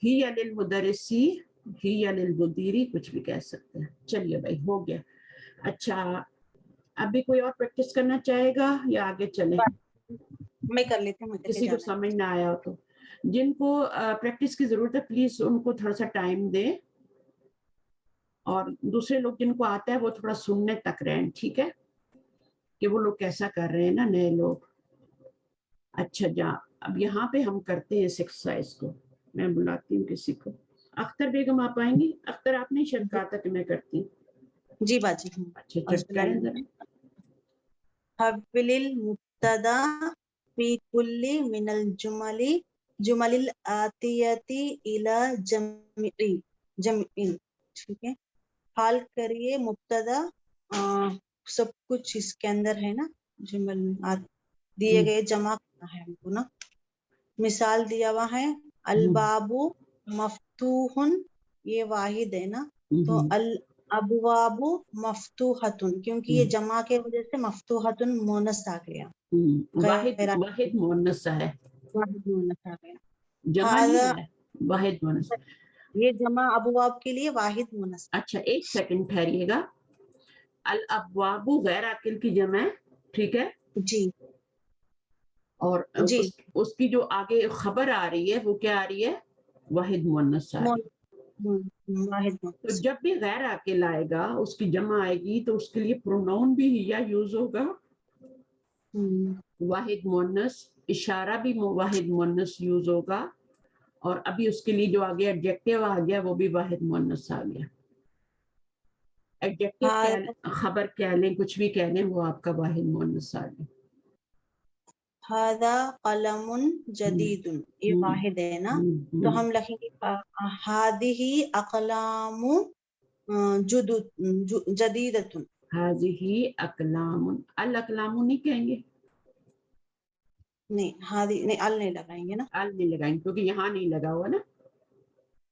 ही या लिल मुदरिसी, ही या लिल मुदीरी, कुछ भी कह सकते हैं। चलिए भाई हो गया। अच्छा अभी कोई और प्रैक्टिस करना चाहेगा या आगे चले, मैं कर लेती हूँ, मुझे किसी को जाना है। समझ ना आया हो तो। जिनको प्रैक्टिस की जरूरत है प्लीज उनको थोड़ा सा टाइम दें, और दूसरे लोग जिनको आता है वो थोड़ा सुनने तक रहें, ठीक है, कि वो लोग कैसा कर रहे हैं ना, नए लोग। अच्छा जा, अब यहाँ पे हम करते हैं इस एक्सरसाइज को। मैं बुलाती हूँ किसी को। अख्तर बेगम आप आएंगी, अख्तर आपने शायद कहा था कि मैं करती हूँ। जी बाजी। अच्छा चल करें जरा। हव्विलिल मुब्तदा फी कुल्ली मिनल जुमलिल आतियती इला जमई, ठीक है। हाल करिए मुब्तदा, सब कुछ इसके अंदर है ना, जुमल में दिए गए जमा करना है हमको ना। मिसाल दिया हुआ है, अलबाबु मफ्तूहुन, ये वाहिद है ना, तो अल अबवाबु मफ्तूहतुन, क्योंकि ये जमा के वजह से मफ्तूहतुन मोनस आ गया, वाहिद, गैर वाहिद मुअन्नस है, वाहिद मोनस आ गया। जमा नहीं हादा, है, वाहिद मुअन्नस। ये जमा अबवाब के लिए वाहिद मोनस। अच्छा एक सेकंड ठहरिएगा, अल अबवाबु गैर आकिल की जमा है, ठीक है। जी और जी, उसकी जो आगे खबर आ रही है वो क्या आ रही है, वाहिद मुअन्नस आ रही है। वाहिद तो मोनस। जब भी गैर आकिल आएगा उसकी जमा आएगी तो उसके लिए प्रोनाउन भी हिया यूज होगा, वाहिद मुअन्नस, इशारा भी वाहिद मुअन्नस यूज होगा, और अभी उसके लिए जो आगे एडजेक्टिव आ गया वो भी वाहिद मुअन्नस आ गया। एडजेक्टिव क्या, खबर क्या लें, कुछ भी कह लें, वो आपका वाहिद मुअन्नस आ गया। हादा कलमुन जदीदुन, ये वाहिद है ना, तो हम लिखेंगे हादिही अकलामु जदीदतुन। हाजिही अकलामुन, अल अकलामु नहीं कहेंगे, नहीं हादी नहीं, अल नहीं लगाएंगे ना। अल नहीं लगाएंगे क्योंकि यहाँ नहीं लगा हुआ ना,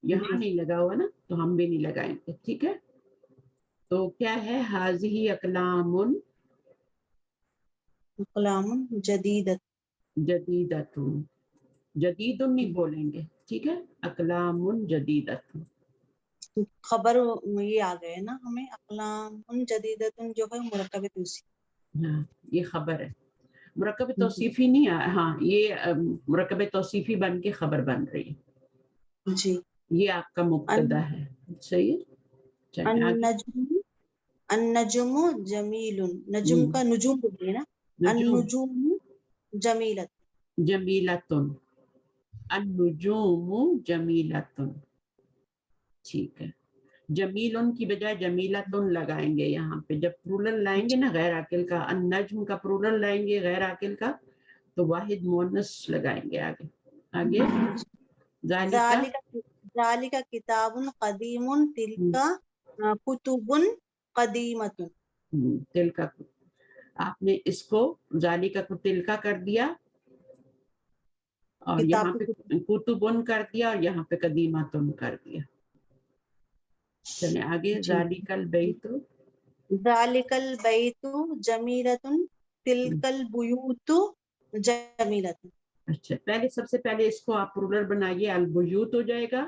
यहाँ जी, नहीं लगा हुआ ना, तो हम भी नहीं लगाएंगे, ठीक है। तो क्या है, हाजिही अकलामुन अकलामुन जदीदत, जदीदतुन, जदीदुन नहीं बोलेंगे, ठीक है, अकलामुन जदीदतुन। खबर ये आ गए ना हमें, अकलामुन जदीदतुन जो है मुरक्कब दूसरी। हाँ ये खबर है, मुरक्कब तौसीफी नहीं है, हाँ ये मुरक्कब तौसीफी बन के खबर बन रही है जी। ये आपका मुब्तदा है सही है चलिए आगे अन्नजुम अन्नजुमु जमीलुन नजुम का नुजुम बोलिए ना नुजुम अन्नुजुम जमीलत जमीलतुन अन्नुजुमु जमीलतुन ठीक है जमीलुन की बजाय जमीलतुन लगाएंगे यहाँ पे जब प्लूरल लाएंगे ना गैर आकिल का अन्नज्म का प्लूरल लाएंगे गैर आकिल का तो वाहिद मुअन्नस लगाएंगे आगे आगे जालिका ज़ालिका किताबुन क़दीमुन तिल्का कुतुबुन क़दीमतुन तिलका आपने इसको जालिका को तिलका कर दिया और यहाँ पे कुतुबुन कर दिया और यहाँ पे कदीमतुन कर दिया चलिए आगे जालिकल बैतु ज़ालिकल बैतु जमीलतुन तिल्कल बुयूतु जमीलतुन अच्छा पहले सबसे पहले इसको आप प्लूरल बनाइए अल बुयूत हो जाएगा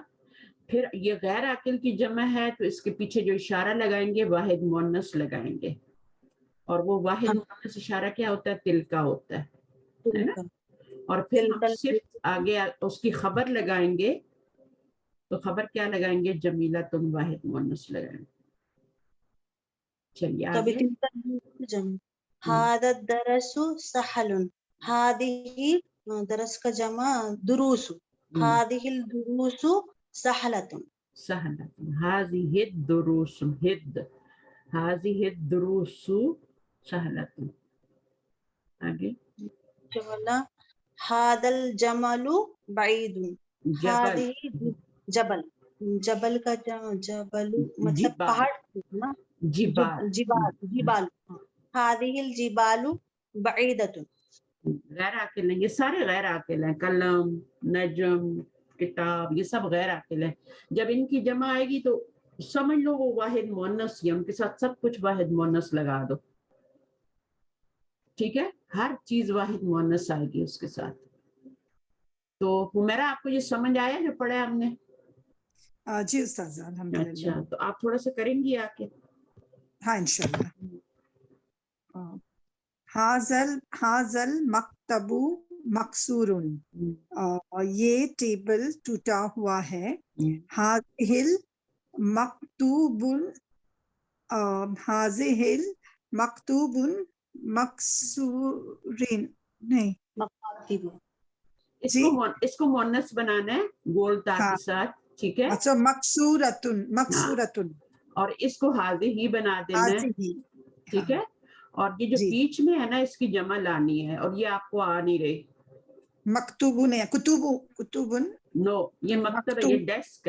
फिर ये गैर आकिल की जमा है तो इसके पीछे जो इशारा लगाएंगे वाहिद मुअन्नस लगाएंगे और वो वाहिद मुअन्नस इशारा क्या होता है तिलका होता है ना और फिर हम सिर्फ आगे उसकी खबर लगाएंगे तो खबर क्या लगाएंगे जमीला तुम वाहिद मुअन्नस लगाएंगे चलिए आगे हादा दरसु सहलुन हादिही दरस का जमा दुरूसु हादिहिल दुरूसु सहलतुन सहलतुन हाज़िहिद दुरूसु हिद हाज़िहिद दुरूसु सहलतुन आगे जबला हादल जमलु बैदुन हादिही जबल जबल का जबलु मतलब पहाड़ ना जिबाल जिबाल हादिहिल जिबालु बैदतुन गैर आकिल हैं ये सारे गैर आकिल हैं कलम नजम किताब ये सब गैर आकिल हैं जब इनकी जमा आएगी तो समझ लो वो वाहिद मुअन्नस है उनके साथ सब कुछ वाहिद मुअन्नस लगा दो ठीक है हर चीज वाहिद मुअन्नस आएगी उसके साथ तो हुमैरा आपको ये समझ आया जो पढ़ा हमने जी उस्ताद अल्हम्दुलिल्लाह अच्छा तो आप थोड़ा सा करेंगी आके हाँ इंशाल्लाह हाजल मकतबु मकसूरुन ये टेबल टूटा हुआ है हाजिहिल मकतूबुन हाजिहिल मकतूबुन मकसूरिन नहीं इसको मुअन्नस बनाना है गोल तार के साथ ठीक है अच्छा मकसूरतुन और इसको हाजिही बना देना है ठीक है और ये जो बीच में है ना इसकी जमा लानी है और ये आपको आ नहीं रही मकतूबुन है कुतुबुन नो ये मकतब है ये डेस्क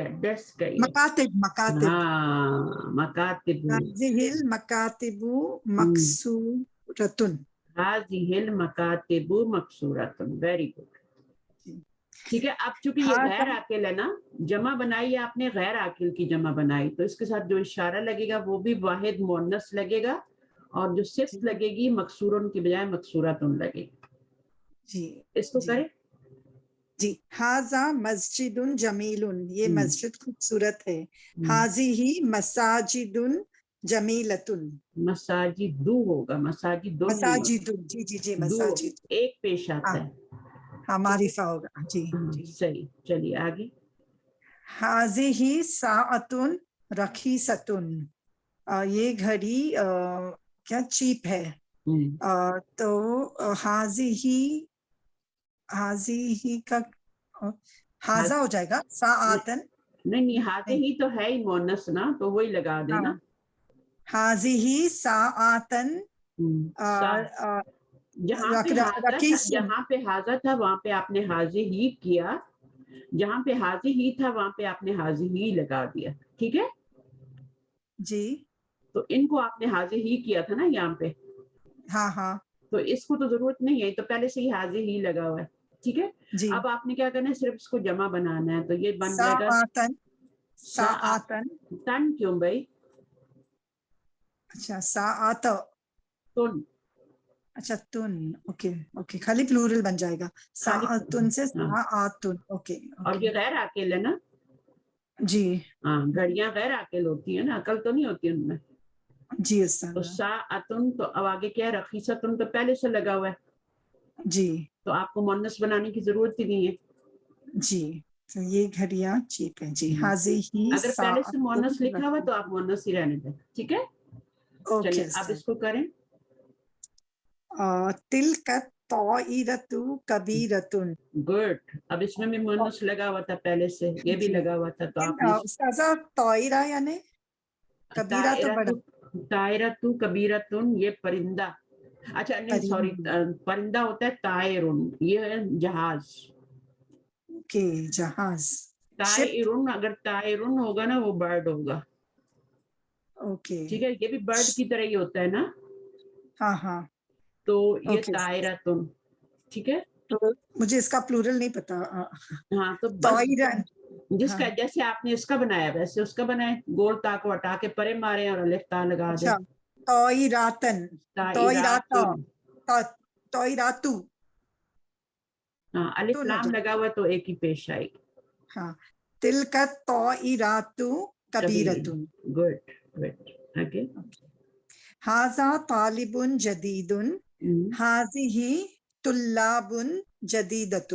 है मकातिब हाँ मकातिब हाजिहिल मकातिबु मकसूरतुन हाजिहिल मकातिबु मकसूरतुन वेरी गुड ठीक है अब चूंकि ये गैर आकिल है ना जमा बनाई आपने गैर आकिल की जमा बनाई तो इसके साथ जो इशारा लगेगा वो भी वाहिद मुअन्नस लगेगा और जो सिफ्त लगेगी मकसूरन की बजाय मकसूरतुन लगेगी जी इसको करें जी हाजा मस्जिदुन जमीलुन ये मस्जिद खूबसूरत है हाजिही मसाजिदुन जमीलतुन मसाजिदु होगा मसाजिदुन जी मसाजिद एक पेश आता है हमारी होगा जी सही चलिए आगे हाजिही साअतुन रखीसतुन ये घड़ी क्या चीप है तो हाजिही का हाजा हो जाएगा साअतन नहीं हाजिही तो है ही मुअन्नस ना तो वही लगा देना हाजिही साअतन जहाँ पे हाजा था वहां पे आपने हाजी ही किया जहाँ पे हाजी ही था वहां पे आपने हाजी ही लगा दिया ठीक है जी तो इनको आपने हाजी ही किया था ना यहाँ पे हाँ तो इसको तो जरूरत नहीं है तो पहले से ही हाजी ही लगा हुआ है ठीक है अब आपने क्या करना है सिर्फ इसको जमा बनाना है तो ये बन जाएगा साअतन तन क्यों भाई अच्छा साअत तुन अच्छा तुन ओके खाली प्लूरल बन जाएगा साअतुन से साअतुन ओके और ये गैर आकिल है ना जी हाँ घड़ियां गैर आकिल होती है ना अकल तो नहीं होती उनमें जी उस्ताद तो साअतुन तो अब आगे क्या है रखीसतुन तो पहले से लगा हुआ है جی تو آپ کو مونس بنانے کی ضرورت ہی نہیں ہے. جی تو یہ گھڑیاں ٹھیک ہے جی. حاضی اگر پہلے سے مونس لکھا ہوا تو آپ مونس ہی رہنے دیں. ٹھیک ہے چلیے اب اس کو کریں. تلک طائرۃ کبیرۃ. گڈ. اب اس میں بھی مونس لگا ہوا تھا پہلے سے, یہ بھی لگا ہوا تھا, تو آپ نے استاذہ طائرہ یعنی کبیرہ تو بڑا. طائرۃ کبیرۃ یہ پرندہ. اچھا نہیں سوری, پرندہ ہوتا ہے طائرن, یہ ہے جہاز. اوکے جہاز. شپ. طائرن, اگر طائرن ہوگا نا وہ برڈ ہوگا. اوکے ٹھیک ہے, یہ بھی برڈ کی طرح ہی ہوتا ہے نا. ہاں ہاں. تو یہ اوکے طائرۃ. ٹھیک ہے, تو مجھے اس کا پلورل نہیں پتا. ہاں تو بس طائرہ. جس کا جیسے آپ نے اس کا بنایا ویسے اس کا بنائے, گول تا کو ہٹا کے پرے مارے اور الف تا لگا دیں. اچھا طائراتن. طائراتا. طائراتو. ہاں الف تو نہ لام جائے. لگا ہوا تو ایک ہی پیش آئے گی. ہاں تلک طائرات کبیرۃ. Good good. اوکے. ھذا طالب جدید. ھذہ طلاب جدیدۃ.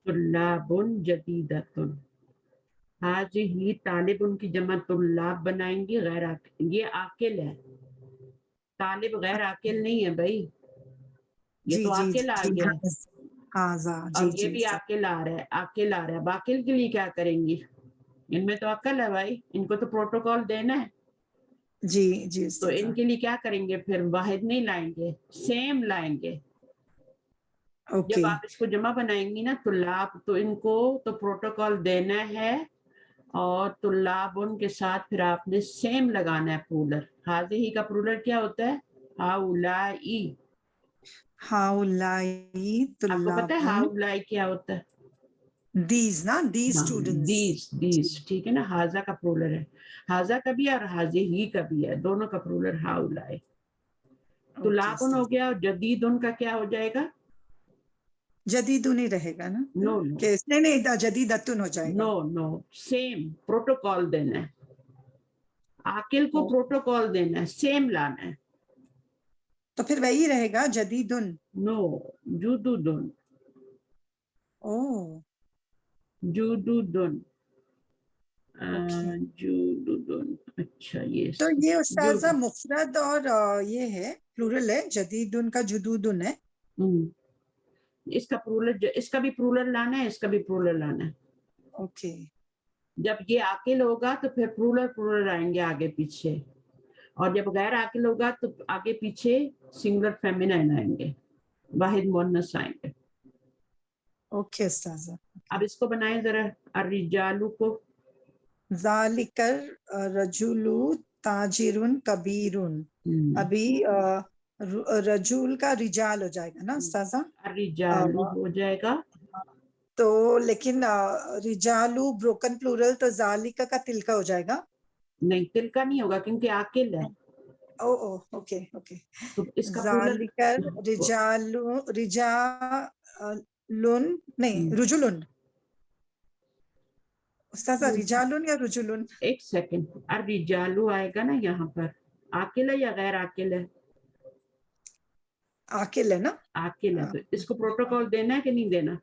طلاب جدیدۃ. حاضہ طالب ان کی جمع طلاب بنائیں گے, غیر عاقل. یہ عاقل ہے, طالب غیر عاقل نہیں ہے بھائی, یہ جی تو جی عاقل آ جی. گیا. ھذا جی اور یہ جی. بھی عاقل آ رہا ہے, عاقل آ رہا ہے. باقل کے لیے کیا کریں گی, ان میں تو عقل ہے بھائی, ان کو تو پروٹوکول دینا ہے. جی جی تو ان کے لیے کیا کریں گے, پھر واحد نہیں لائیں گے, سیم لائیں گے. جب اوکے. آپ اس کو جمع بنائیں گی نا طلاب, تو ان کو تو پروٹوکول دینا ہے, اور طلاب ان کے ساتھ پھر آپ نے سیم لگانا ہے پرولر. حاضہ کا پرولر کیا ہوتا ہے, ہاؤلائی. ہاؤلائی آپ کو پتہ ہے طلاب. ہاؤلائی کیا ہوتا ہے؟ دیز نا, دیز اسٹوڈنٹس. دیز ٹھیک ہے نا, حاضہ کا پرولر ہے. حاضہ کا بھی اور حاضہ ہی کا بھی ہے, دونوں کا پرولر ہاؤلائی. طلاب ہو گیا, اور جدید ان کا کیا ہو جائے گا, جدید نہیں رہے گا نا, نو نو کہ نہیں جدیدتن ہو جائے گا. نو نو, سیم پروٹوکول دینا ہے. عاقل کو پروٹوکول دینا ہے, سیم لانا ہے. تو پھر وہی رہے گا جدیدن. نو, جدودن. او جدودن. اوکے. جدودن. اچھا یہ تو یہ استاذہ مفرد اور یہ ہے پلورل ہے, جدیدن کا جدودن ہے. اس کا پرولر, اس کا بھی پرولر لانا ہے, اس کا بھی پرولر لانا ہے. اوکے. جب یہ عاقل ہوگا تو پھر پرولر آئیں گے آگے پیچھے, اور جب غیر عاقل ہوگا تو آگے پیچھے سنگولر فیمینائن آئیں گے, واحد مؤنث آئیں گے. اوکے استاذہ. اب اس کو بنائیں ذرا, الرجال کو. ذالک الرجل تاجر کبیر. ابھی رجول کا رجال ہو جائے گا نا استاذہ. الرجال ہو جائے گا. تو لیکن رجالو بروکن پلورل, تو ذالک کا تلکا ہو جائے گا. نہیں, تل کا نہیں ہوگا کیونکہ عاقل ہے. او اوکے اوکے. تو اس کا پرولر ذالک رجالن نہیں رجلن. استاذہ رجالن یا رجلن؟ ایک سیکنڈ, الرجالو آئے گا نا یہاں پر, عاقل ہے یا غیر عاقل ہے؟ عاقل ہے نا. عاقل ہے. تو اس کو پروٹوکول دینا ہے کہ نہیں دینا؟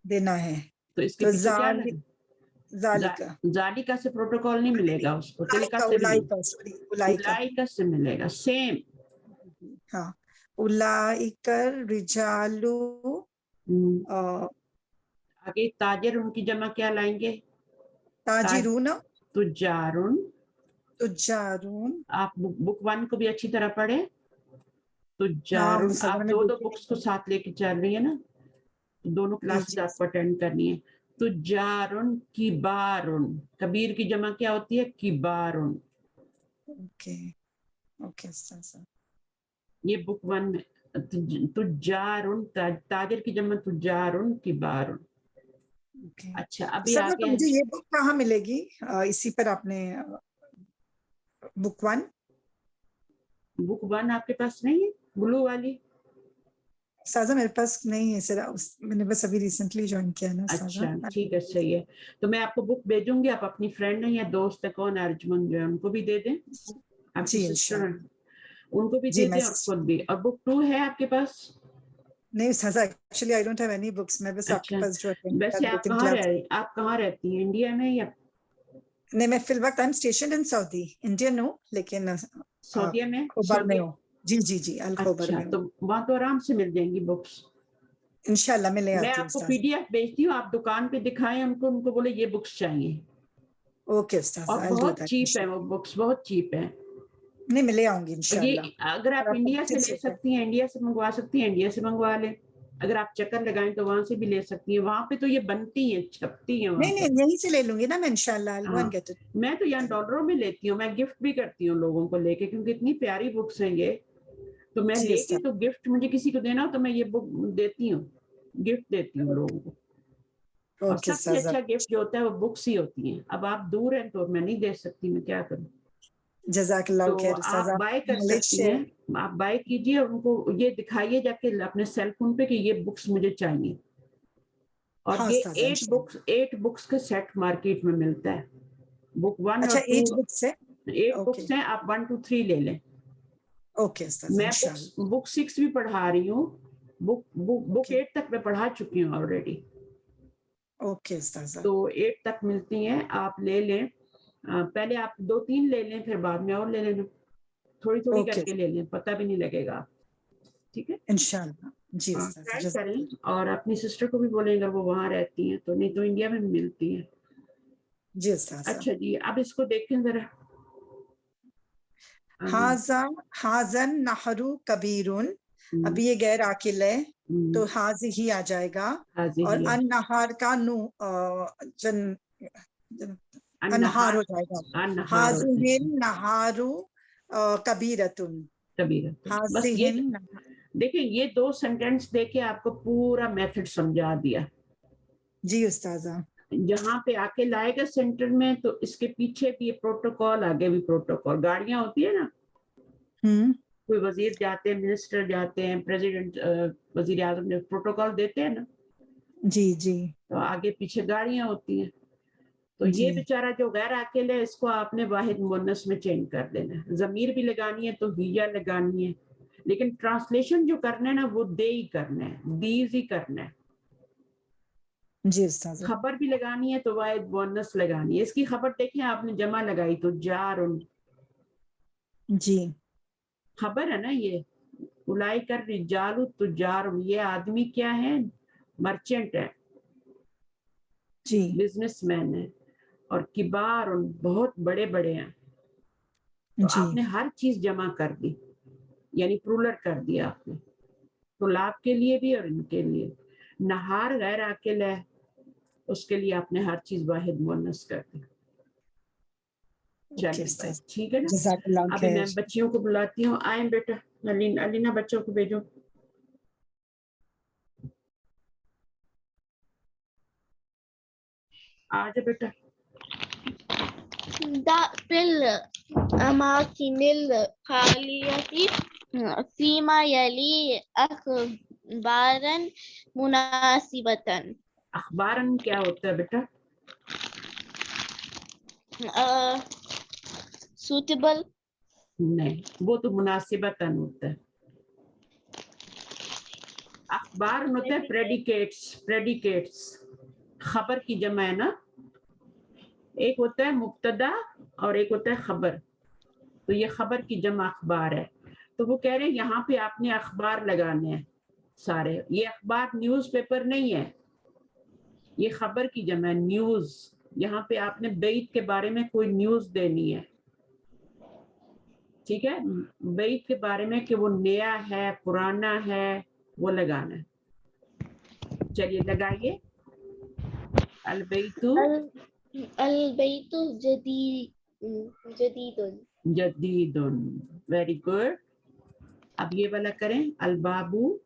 دینا ہے. تو اس کے تو پیچھے کیا لگے, ذالک ذالکا سے پروٹوکول نہیں ملے گا اس کو, تلکا سے بھی نہیں, اولائکا سے ملے گا, سیم. ہاں, اولائک الرجال. آگے تاجر ان کی جمع کیا لائیں گے, تاجرون. تجارن. تجارون. آپ بک 1 کو بھی اچھی طرح پڑھیں. ہاں تجارن, استاذہ آپ میں نے دو دیکھی بکس کو نہیں. ساتھ لے کے چل رہی ہیں نا, دونوں جی کلاسز جی. آپ کو اٹینڈ کرنی ہے. تجارن کبارن, کبیر کی جمع کیا ہوتی ہے, کبارن. اوکے اوکے استاذہ. یہ بک 1 میں تجارن, تاجر کی جمع تجارن کبارن. اوکے اچھا ابھی استاذہ, تو آگے مجھے یہ بک کہاں ملے گی, اسی پر آپ نے بک 1. بک 1 آپ کے پاس نہیں ہے, بلو والی؟ استاذہ میرے پاس نہیں ہے سر, میں نے بس ابھی ریسنٹلی جوائن کیا ہے نا استاذہ. اچھا ٹھیک ہے, صحیح ہے. تو میں آپ کو بک بھیجوں گی, آپ اپنی فرینڈ ہیں یا دوست ہے کون, ارجمن جو ہے ان کو بھی دے دیں, آپ کی جی سسٹر. انشاءاللہ. उनको भी जी, दे मैं दें और खुद भी। और बुक 2 है आपके पास? नहीं उस्ताजा, actually I don't have any books, मैं बस आपके अच्छा, पास जो attend वैसे किया, आप 2-3 कहाँ क्लास। आप कहाँ रहती हैं, इंडिया में या नहीं, मैं फिल वक्त I am station in Saudi, Indian हूँ लेकिन सऊदीया में? खोबर में हूँ। जी जी जी, अल खोबर अच्छा, में तो हूँ। वहाँ तो आराम से मिल जाएंगी बुक्स। इंशाल्लाह मैं ले मैं आती हूँ आपको उस्ताजा। पीडीएफ भेजती हूँ, आप दुकान पे दिखाएं उनको, उनको बोले ये बुक्स चाहिए। ओके उस्ताजा, और आई विल डू बहुत दैट चीप है इंशाल्लाह। वो बुक्स, बहुत चीप है। नहीं, मैं ले आऊंगी और ये इंशाल्लाह। अगर आप और आपको इंडिया से किस ले चीज़ का? सकती हैं, इंडिया से मंगवा सकती हैं, इंडिया से मंगवा लें। अगर आप चक्कर लगाएं तो वहां से भी ले सकती हैं, वहां पे तो ये बनती हैं, छपती हैं वहां नहीं पर। नहीं, यहीं से ले लूंगी ना मैं इंशाल्लाह, आई विल गो एंड हाँ, गेट इट। मैं तो यहाँ डॉलरों में लेती हूँ, मैं गिफ्ट भी करती हूँ लोगों को लेके, क्योंकि इतनी प्यारी बुक्स हैं ये। तो मैं जी लेके, उस्ताद। तो गिफ्ट मुझे किसी को देना हो तो मैं ये बुक देती हूँ, गिफ्ट देती हूँ लोगों को। और ओके सबसे उस्ताद, अच्छा गिफ्ट जो होता है वो बुक्स ही होती हैं। अब आप दूर हैं तो मैं नहीं दे सकती, मैं क्या करूँ। जज़ाकल्लाह तो खैर उस्ताद, आप आप बाय कर नॉलेज सकती शेयर। हैं, आप बाय कीजिए और उनको ये दिखाइए जाके अपने सेल फोन पे कि ये बुक्स मुझे चाहिए। और हाँ ये उस्ताद इंशाल्लाह। 8 बुक्स का सेट मार्केट में मिलता है। बुक 1 अच्छा, और 2, 8 बुक्स है? 8 ओके बुक्स हैं, आप 1 2 3 ले लें। ओके उस्ताद मैं इंशाल्लाह। बुक 6 भी पढ़ा रही हूँ, बुक ओके 8 तक मैं पढ़ा चुकी हूँ ऑलरेडी। ओके उस्ताद। तो 8 तक मिलती हैं, आप ले लें। पहले आप 2-3 ले लें, फिर बाद में और ले लेना, थोड़ी थोड़ी ओके करके ले लें, पता भी नहीं लगेगा। ठीक है, इंशाल्लाह। जी उस्ताद, ट्राई करें। जज़ाकल्लाह। और अपनी सिस्टर को भी बोलें अगर वो वहां रहती हैं तो, नहीं तो इंडिया में भी मिलती है। जी उस्ताद। अच्छा जी, अब इसको देखें जरा। हाजा हाजन नहरू कबीरुन, हम्म, अभी ये गैर आकिल है तो हम्म, हाजी ही आ जाएगा। और हाज़िहिया, अन नहार का नू जन, जन अनहार अन्नहार, हो जाएगा। अन्नहार होते हैं, हाजिहिन नहारू कबीरतुन, कबीरा। तो बस ये हाजिहिन। देखिए, ये 2 सेंटेंस देके आपको पूरा मेथड समझा दिया। जी उस्ताजा। जहां पे आके लाएगा सेंटर में, तो इसके पीछे भी प्रोटोकॉल, आगे भी प्रोटोकॉल। गाड़ियां होती है ना, हम्म। कोई वजीर जाते हैं, मिनिस्टर जाते हैं, प्रेसिडेंट, वजीर आजम जो प्रोटोकॉल देते हैं ना, जी जी तो आगे पीछे गाड़ियां होती हैं। तो जी। ये बेचारा जो गैर अकेले है, इसको आपने वाहिद मुन्नस में चेंज कर देना है। जमीर भी लगानी है तो हिया लगानी है, लेकिन ट्रांसलेशन जो करना है ना वो दे ही करना है, दीज ही करना है। जी उस्ताजा। खबर भी लगानी है तो वाहिद मुन्नस लगानी है। इसकी खबर देखें, आपने जमा लगाई तो जारुन, जी खबर है ना ये। उलाई कर रिजालु तुजारुन, ये आदमी क्या है, मर्चेंट है, जी बिजनेसमैन है। और किबार, बहुत बड़े बड़े हैं। तो जी। आपने हर चीज जमा कर दी, यानी प्रूलर कर दिया आपने, तो लाभ के लिए भी और इनके लिए। नहार गैर आकिल है, उसके लिए आपने हर चीज वाहिद मुअन्नस कर दी। ओके चलिए भाई, उस्ताद, ठीक है ना। जज़ाकल्लाह अभी खैर। मैं बच्चियों को बुलाती हूँ, आए बेटा। अलीना बच्चों को भेजो। आ जाओ बेटा। फिल अमाकिनिल खालियती फीमा यली अखबारन मुनासिबतन। अखबारन क्या होता है बेटा? सुटेबल। नहीं, वो तो मुनासिबतन होता है। अखबार होता है प्रेडिकेट्स, प्रेडिकेट्स खबर की जमा है ना। एक होता है मुब्तदा और एक होता है खबर, तो ये खबर की जमा अखबार है। तो वो कह रहे हैं यहाँ पे आपने अखबार लगाने हैं सारे। ये अखबार न्यूज़पेपर नहीं है, ये खबर की जमा है, न्यूज। यहाँ पे आपने बैत के बारे में कोई न्यूज देनी है, ठीक है। बैत के बारे में कि वो नया है, पुराना है, वो लगाना है। चलिए लगाइए। अलबैतु अल बैतु जदीदुन। जदीदुन, वेरी गुड। अब ये वाला करें, अलबाबू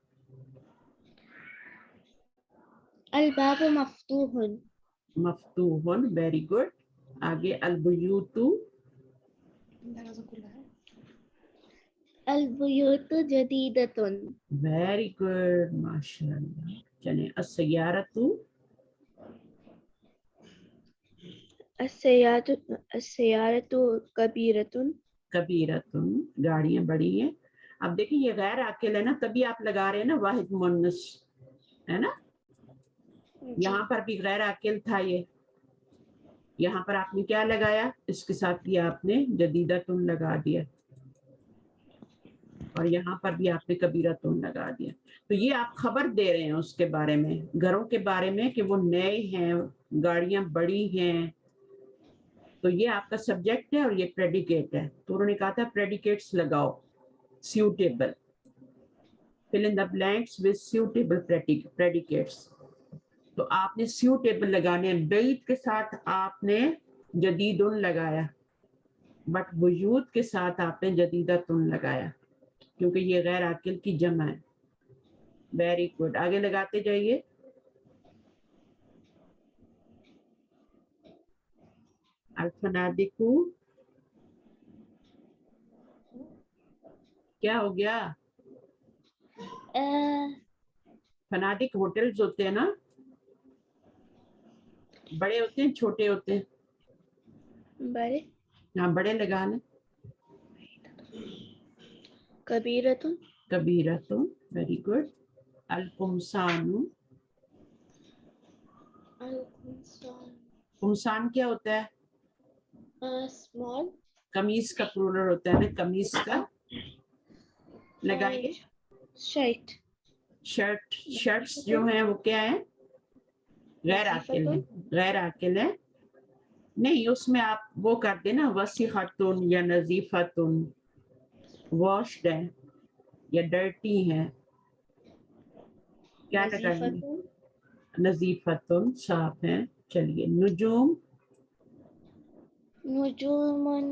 अल बाबु मफ्तूहुन। मफ्तूहुन, वेरी गुड। आगे अलबुयूतु अल बुयूतु जदीदतुन। वेरी गुड, माशाल्लाह। चलिए अस्सयारतु अस्सयारतु कबीरतुन। कबीरतुन, गाड़ियां बड़ी हैं। अब देखिए ये गैर आकिल है ना, तभी आप लगा रहे हैं ना वाहिद मुन्नस, है ना। यहाँ पर भी गैर आकिल था ये, यहाँ पर आपने क्या लगाया, इसके साथ ये आपने जदीदतुन लगा दिया, और यहाँ पर भी आपने कबीरतुन लगा दिया। तो ये आप खबर दे रहे हैं उसके बारे में, घरों के बारे में, कि वो नए हैं, गाड़ियां बड़ी हैं। तो ये आपका सब्जेक्ट है और ये प्रेडिकेट है। तो उन्होंने कहा था प्रेडिकेट्स लगाओ, suitable, fill in the blanks with suitable predicates। तो आपने suitable लगाने हैं, बैत के साथ आपने जदीदुन लगाया, बट वजूद के साथ आपने जदीदतुन लगाया, क्योंकि ये गैर आकिल की जमा है। वेरी गुड, आगे लगाते जाइए। अल्फनादिकु, क्या हो गया? फनादिक होटल्स होते हैं ना, बड़े होते हैं छोटे होते हैं? बड़े। यहाँ बड़े लगा लें। कबीरतुन। कबीरतुन, वेरी गुड। अल-कुमसानु, कुमसान क्या होता है? स्मॉल। कमीज का प्लूरल होता है ना, कमीज का। लगाइए। शर्ट। शर्ट, शर्ट्स जो हैं वो क्या है? गैर आकिल है, गैर आकिल है। नहीं, उसमें आप वो कर देना, वसीहतुन या नजीफतुन, वॉश्ड है या डर्टी है, क्या लगाएंगे? नजीफतुन, साफ है। चलिए, नुजूम, नुजूमुन,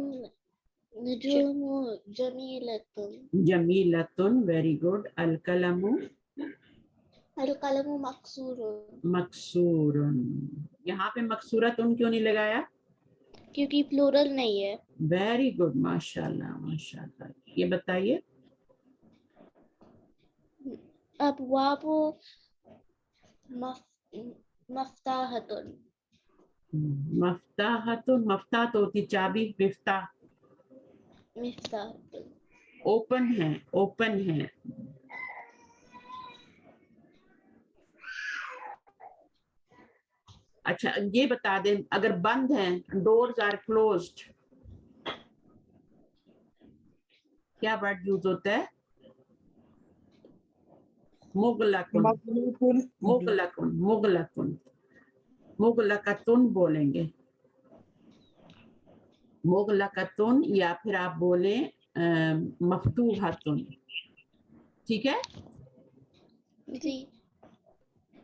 नुजूमु जमीलतुन। जमीलतुन, वेरी गुड। अल-कलमु, अल-कलमु मकसूरुन। मकसूरुन। यहाँ पे मकसूरतुन क्यों नहीं लगाया? क्योंकि प्लूरल नहीं है। वेरी गुड, माशाल्लाह माशाल्लाह। ये बताइए। अबवाबु मफ्ताहतुन। मफ्ताहतुन, मफ्ताह तो होती चाबी, मिफ्ताह मिफ्ताहतुन। ओपन है, ओपन है। अच्छा, ये बता दें, अगर बंद है, डोर्स आर क्लोज्ड, क्या वर्ड यूज होता है? मुगलकुन, मुगलकुन, मुगलकुन, मुगलकतुन बोलेंगे, मुगलकतुन, या फिर आप बोले मफ्तूहतुन। ठीक है, जी।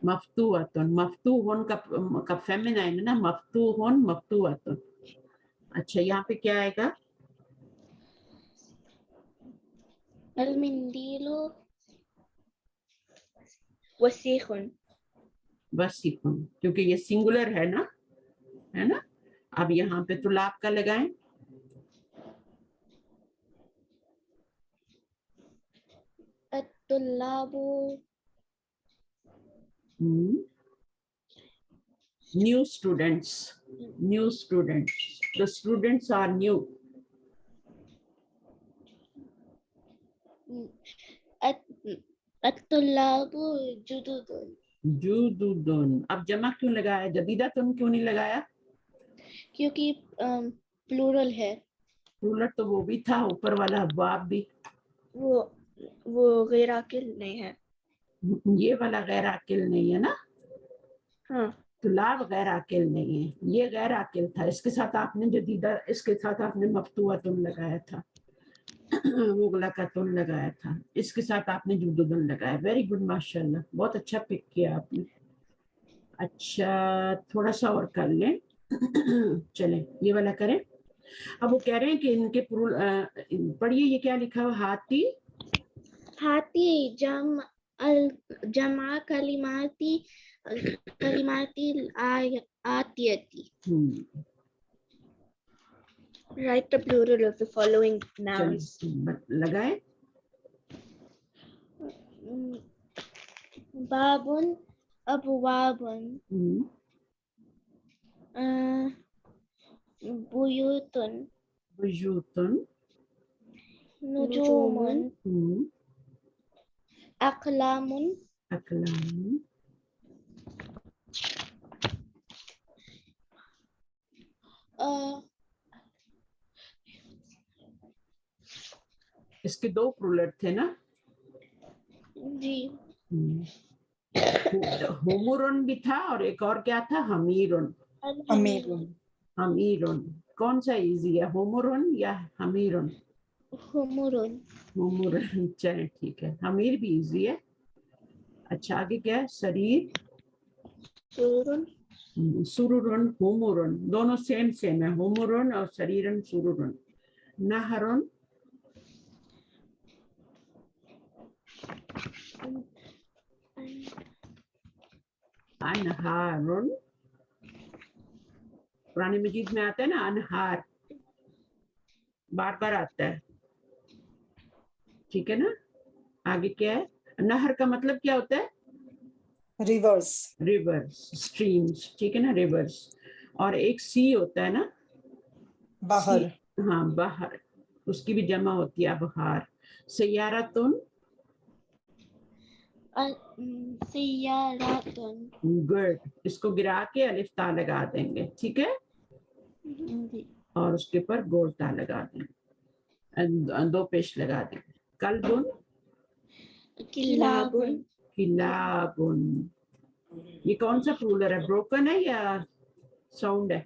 मफ्तूहतुन, मफ्तूहुन का फेमिनाइन है ना, मफ्तूहुन, मफ्तूहतुन। अच्छा, यहाँ पे क्या आएगा? अल-मिंदीलु वसीखुन। वसीकुन, क्योंकि ये सिंगुलर है ना, है ना। अब यहाँ पे तुलाब का लगाएं। अत-तुल्लाबु new students, new students, the students are new. अत-तुल्लाबु जुदुदुन। जुदुदुन, अब जमा क्यों लगाया, जदीदतुन क्यों नहीं लगाया? क्योंकि प्लूरल है। प्लूरल तो वो भी था, ऊपर वाला अब्वाब भी। वो गैर आकिल नहीं है। ये वाला गैर आकिल नहीं है ना। हाँ। तुलाब गैर आकिल नहीं है, ये गैर आकिल था। इसके साथ आपने जदीदा, इसके साथ आपने मफ्तूअतुन लगाया था, मुगलकतुन लगाया था, इसके साथ आपने जुदुदुन लगाया। वेरी गुड, माशाल्लाह, बहुत अच्छा पिक किया आपने। अच्छा, थोड़ा सा और कर लें। चलें, ये वाला करें। अब वो कह रहे हैं कि इनके पढ़िए, ये क्या लिखा हुआ? हाथी, हाथी जमा कलिमाती आतियती। Write the plural of the following nouns. लगाए। बाबुन, अबवाबुन, बुयूतुन, बुयूतुन, nujumun, aqlamun, अकलाम, इसके दो प्लूरल थे ना? जी होमुरुन भी था और एक और क्या था? हमीरुन। अमीरुन, हमीरुन कौन सा इजी है, होमुरुन या हमीरुन? humurun, होमुरुन चले ठीक है, हमीर भी इजी है। अच्छा आगे क्या है? शरीर, sururun, सुरुरुन, होमुरुन दोनों सेम सेम है, होमुरुन और शरीरन सुरुरुन। नहरुन, अनहारुन, कुरान मजीद में आता है ना अनहार, बार बार आता है, ठीक है ना? आगे क्या है? नहर का मतलब क्या होता है? रिवर्स, रिवर्स, स्ट्रीम्स, ठीक है ना, रिवर्स। और एक सी होता है ना, बाहर, हाँ बाहर, उसकी भी जमा होती है अबहार। सयारतुन, siyaratun, गुड, इसको गिरा के अलिफ ता लगा देंगे, ठीक है, और उसके ऊपर गोल ता लगा देंगे, दो पेश लगा देंगे। कल्बुन, kilabun, किलाबुन, ये कौन सा प्लूरल है, ब्रोकन है या साउंड है?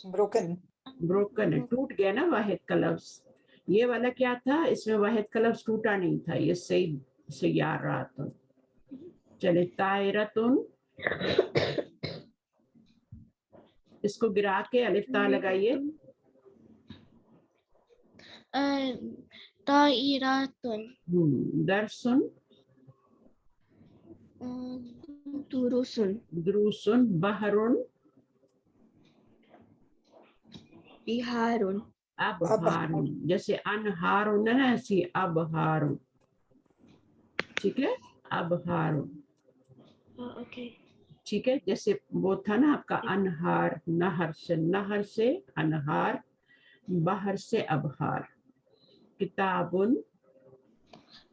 ब्रोकन, ब्रोकन है, टूट गया ना वाहिद का लफ्ज। ये वाला क्या था, इसमें वाहिद का लफ्ज टूटा नहीं था, ये सही सयारातुन। चले तायरतुन, इसको गिरा के अलिफ ता लगाइए। ta'iratun, दरसुन, durusun, दुरूसुन, बहरुन, biharun, अबहारुन, जैसे अनहारुन है ना, ऐसी अबहारुन, ठीक है, अबहारुन, okay, ठीक है, जैसे वो था ना आपका अनहार, नहर से अनहार, बाहर से अबहार। किताबुन,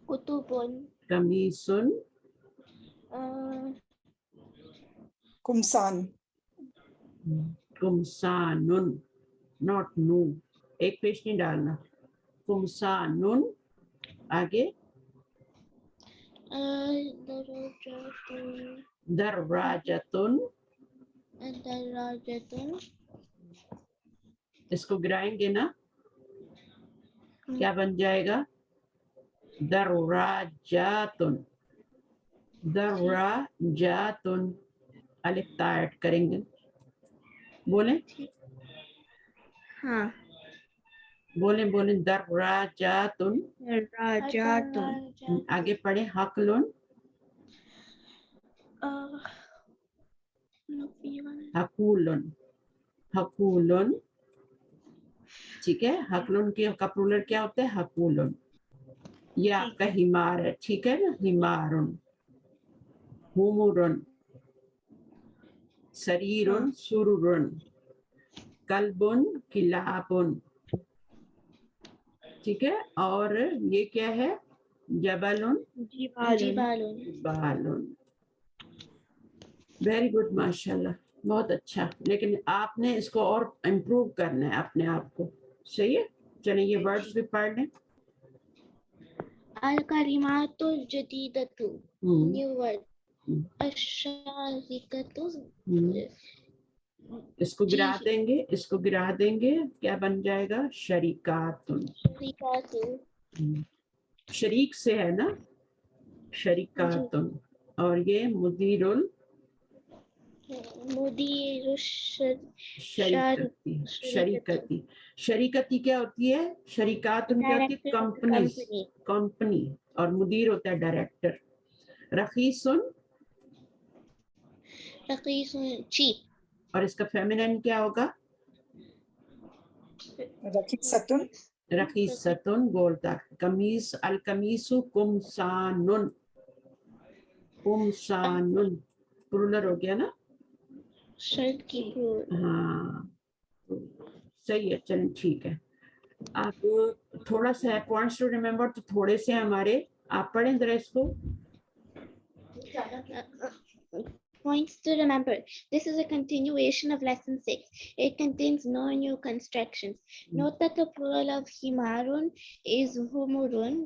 kutubun, कमीसुन, कुमसान, कुमसानुन, नॉट नून, एक पेश नहीं डालना, कुमसानुन। आगे darajatun, दर्राजतुन, darajatun, इसको गिराएंगे ना, क्या बन जाएगा? दर्राजातुन, दर्राजातुन, अलिफ ता ऐड करेंगे, बोले हाँ, बोले बोले दर्राजातुन। darajatun, आगे पढ़े हकलुन, हकूलुन, हकूलुन, ठीक है, हकलुन के का प्लूरल क्या होता है? हकूलुन। ये आपका हिमार है, ठीक है ना, हिमारुन, हुमुरुन, शरीरुन, सुरुरुन, कल्बुन, किलाबुन, ठीक है। और ये क्या है? जबलुन, jibalun, बालुन। वेरी गुड, माशाल्लाह, बहुत अच्छा। लेकिन आपने इसको और इम्प्रूव करना है अपने आप को, सही है? चलिए ये वर्ड्स भी पढ़ लें। al-kalimatul jadidatu, new word, हम्म, ash-sharikatu, इसको गिरा जी। देंगे, इसको गिरा देंगे, क्या बन जाएगा? शरीकातुन। sharikatu, शरीक से है ना, शरीकातुन। और ये मुदीरुल mudirush शरीकती, शरीकती, शरीकती क्या होती है? शरीकातुन क्या होती है? Director of the company, company. Company. और मुदीर होता है डायरेक्टर। रखीसुन, raqisun, cheap, और इसका फेमिनिन क्या होगा? रकीसतुन, रखीसतुन, बोलता। कमीज, अल कमीसु कुमसानुन, कुमसानुन प्लूरल हो गया ना? shirt की plural. हाँ, तो सही है, चलें ठीक है। آپ تھوڑا سا پوائنٹس ٹو ریمبر تو تھوڑے سے ہمارے, آپ پڑھیں ذرا اس کو. Points to remember. This is a continuation of lesson 6. It contains no new constructions. Note that the plural of himarun is humurun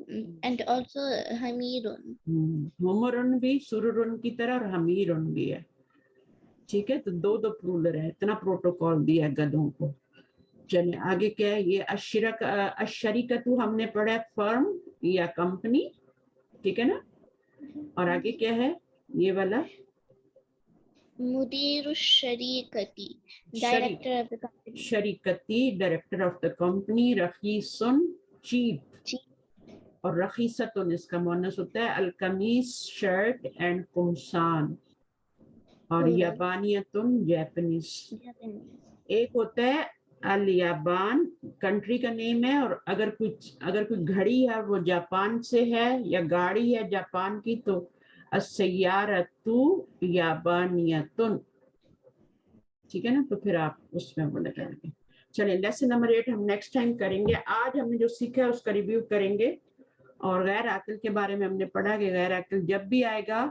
and also hamirun. humurun بھی sururun کی طرح اور hamirun بھی ہے. ٹھیک ہے, تو دو پرولر ہے, اتنا پروٹوکال دیا ہے گدھوں کو. چلیں آگے کیا ہے, یہ الشریکتو ہم نے پڑھا ہے فرم یا کمپنی, ٹھیک ہے نا. اور آگے کیا ہے یہ والا, Mudiru sharikati, director of the company. شریکتی ڈائریکٹر آف دا کمپنی. رخیصن چیپ, اور رخیصتن اس کا مؤنث ہوتا ہے القمیص شرٹ اینڈ قمصان. اور Plural. یابانیتن جیپنیز. Japanese. ایک ہوتا ہے الیابان کنٹری کا نیم ہے, اور اگر کوئی گھڑی ہے وہ جاپان سے ہے یا گاڑی ہے جاپان کی تو السیارۃ یابانیتن. ٹھیک ہے نا, تو پھر آپ اس میں بولے کریں گے. چلیں لیسن نمبر 8 ہم نیکسٹ ٹائم کریں گے. آج ہم نے جو سیکھا ہے اس کا ریویو کریں گے. اور غیر عاقل کے بارے میں ہم نے پڑھا کہ غیر عاقل جب بھی آئے گا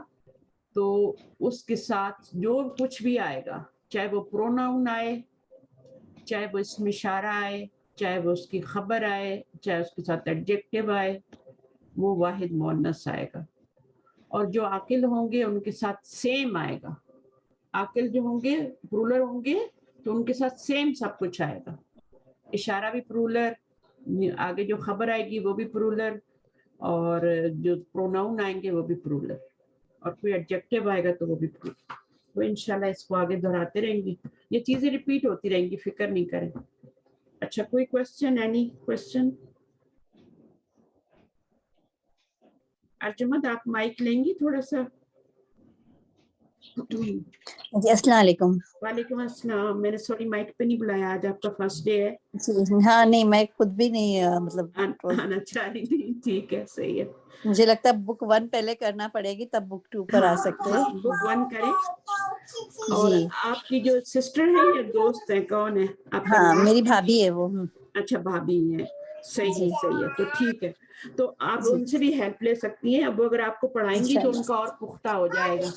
تو اس کے ساتھ جو کچھ بھی آئے گا, چاہے وہ پروناؤن آئے, چاہے وہ اسم اشارہ آئے, چاہے وہ اس کی خبر آئے, چاہے اس کے ساتھ ایڈجیکٹیو آئے, وہ واحد مؤنث آئے گا. اور جو عاقل ہوں گے ان کے ساتھ سیم آئے گا. عاقل جو ہوں گے پرولر ہوں گے تو ان کے ساتھ سیم سب کچھ آئے گا. اشارہ بھی پرولر, آگے جو خبر آئے گی وہ بھی پرولر, اور جو پروناؤن آئیں گے وہ بھی پرولر, اور کوئی ایڈجیکٹیو آئے گا تو وہ بھی پرولر. تو انشاءاللہ اس کو آگے دہراتے رہیں گے, یہ چیزیں ریپیٹ ہوتی رہیں گی, فکر نہیں کریں. اچھا کوئی کوشچن, اینی کوشچن؟ ارجمند آپ مائک لیں گی تھوڑا سا؟ جی السلام علیکم. وعلیکم السلام. میں نے سوری مائک پہ نہیں بلایا, آج آپ کا فرسٹ ڈے ہے. جی ہاں, نہیں میں خود بھی نہیں مطلب آنا چاہ رہی تھی. ٹھیک ہے, صحیح ہے. مجھے لگتا ہے بک 1 پہلے کرنا پڑے گی تب بک 2 پر آ سکتے ہیں. بک 1 کریں. اور جی آپ کی جو سسٹر ہے یا دوست ہے, کون ہے آپ کا؟ ہاں میری بھابھی ہے وہ. اچھا بھابھی ہے, صحیح ہے جی صحیح ہے. تو ٹھیک ہے, تو آپ جی ان سے بھی ہیلپ لے سکتی ہیں. اب اگر آپ کو پڑھائیں گی تو ان کا اور پختہ ہو جائے گا.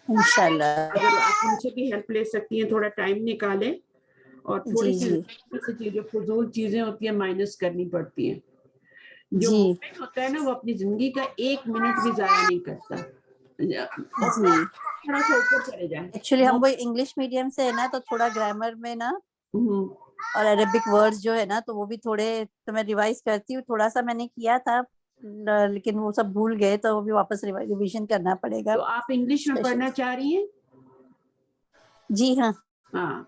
انشاءاللہ. اگر آپ ان سے بھی ہیلپ لے سکتی ہیں, تھوڑا ٹائم نکالیں, اور تھوڑی جی سی جو فضول چیزیں ہوتی ہیں مائنس کرنی پڑتی ہیں. جو جی مومن ہوتا ہے نا وہ اپنی زندگی کا 1 منٹ بھی ضائع نہیں کرتا. جی تھوڑا سا اوپر چلے جائیں. ایکچولی ہم کو انگلش میڈیم سے ہے نا, تو تھوڑا گرامر میں نا ہوں اور عربک ورڈز جو ہے نا تو وہ بھی تھوڑے, تو میں ریوائز کرتی ہوں. تھوڑا سا میں نے کیا تھا لیکن وہ سب بھول گئے, تو وہ بھی واپس ریویژن کرنا پڑے گا. تو آپ انگلش میں پڑھنا چاہ رہی ہیں؟ جی ہاں. ہاں,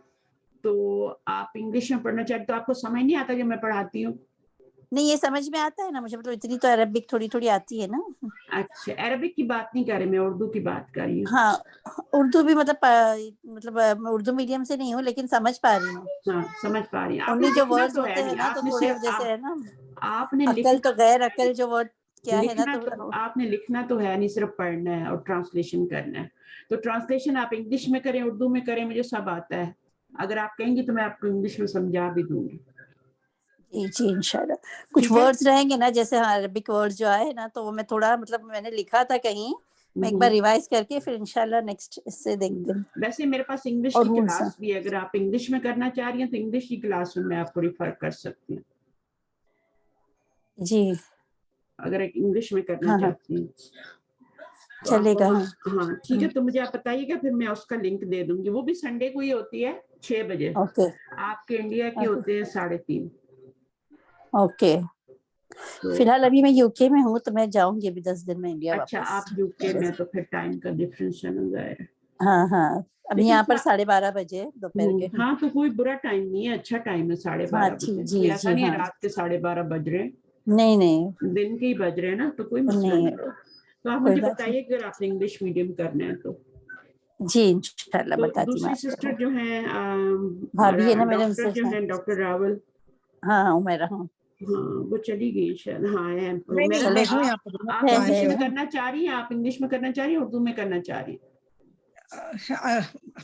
تو آپ انگلش میں پڑھنا چاہتے تو آپ کو سمجھ نہیں آتا کہ میں پڑھاتی ہوں؟ نہیں یہ سمجھ میں آتا ہے نا مجھے, مطلب اتنی تو عربک تھوڑی تھوڑی آتی ہے نا. اچھا, عربک کی بات نہیں کر رہی میں, اردو کی بات کر رہی ہوں. ہاں اردو بھی مطلب میں اردو میڈیم سے نہیں ہوں لیکن سمجھ پا رہی ہوں. ہاں سمجھ پا رہی ہیں. آپ نے انہی جو لکھنا ورڈز تو ہے ہوتے ہیں نہیں, نا آپ تو نے تھوڑے صرف جیسے ہے نا آپ نے عقل تو غیر عقل جو ورڈ کیا ہے نا, لکھنا تو آپ نے لکھنا تو ہے نہیں, صرف پڑھنا ہے اور ٹرانسلیشن کرنا ہے. تو ٹرانسلیشن آپ انگلش میں کریں اردو میں کریں, مجھے سب آتا ہے. اگر آپ کہیں گی تو میں آپ کو انگلش میں سمجھا بھی دوں گی. جی انشاءاللہ. کچھ ٹھیک ہے. ورڈز رہیں گے نا جیسے عربک ورڈز جو آئے نا, تو وہ میں تھوڑا مطلب میں نے لکھا تھا کہیں, میں ایک بار ریوائز کر کے پھر انشاءاللہ نیکسٹ اس سے دیکھتے ہیں. ویسے میرے پاس انگلش اور کی رولس کلاس بھی ہے, اگر آپ انگلش میں کرنا چاہ رہی ہیں تو انگلش کی کلاس میں آپ کو ریفر کر سکتی ہوں, جی اگر ایک انگلش میں کرنا ہاں ہاں چاہتی ہیں تو آپ چلے گا. ہاں ٹھیک ہے. تو مجھے آپ بتائیے گا, پھر میں اس کا لنک دے دوں گی. وہ بھی سنڈے کو ہی ہوتی ہے 6 بجے. اوکے آپ کے انڈیا کے ہوتے ہیں 3:30. اوکے. تو فی الحال ابھی میں یو کے میں ہوں, تو میں جاؤں گی ابھی 10 دن میں انڈیا اچھا, واپس. آپ یو کے میں, تو پھر ٹائم کا ڈفرینس چل جائے. ہاں ہاں, ابھی لیکن یہاں پر 12:30 بجے دوپہر کے. ہاں تو کوئی برا ٹائم نہیں ہے, اچھا ٹائم ہے 12:30 بجے. جی کوئی ایسا جی نہیں ہے ہاں, رات کے 12:30 بج رہے ہیں, نہیں نہیں دن کے ہی بج رہے ہیں نا, تو کوئی مسئلہ نہیں, نہیں. تو آپ کوئی مجھے بات بتائیے کہ اگر آپ نے انگلش میڈیم کرنا ہے تو. جی انشاءاللہ تو بتاتی میں دوسری آپ سسٹر کو. جو ہیں بھابھی ہے نا میرے, ان ڈاکٹر سے جو ہیں ڈاکٹر راول, ہاں عمیرہ. ہاں ہاں وہ چلی گئی شاید. ہاں ہے چلے میرا. آپ انگلش میں ہے. کرنا چاہ رہی ہیں, آپ انگلش میں کرنا چاہ رہی ہیں, اردو میں کرنا چاہ رہی ہیں؟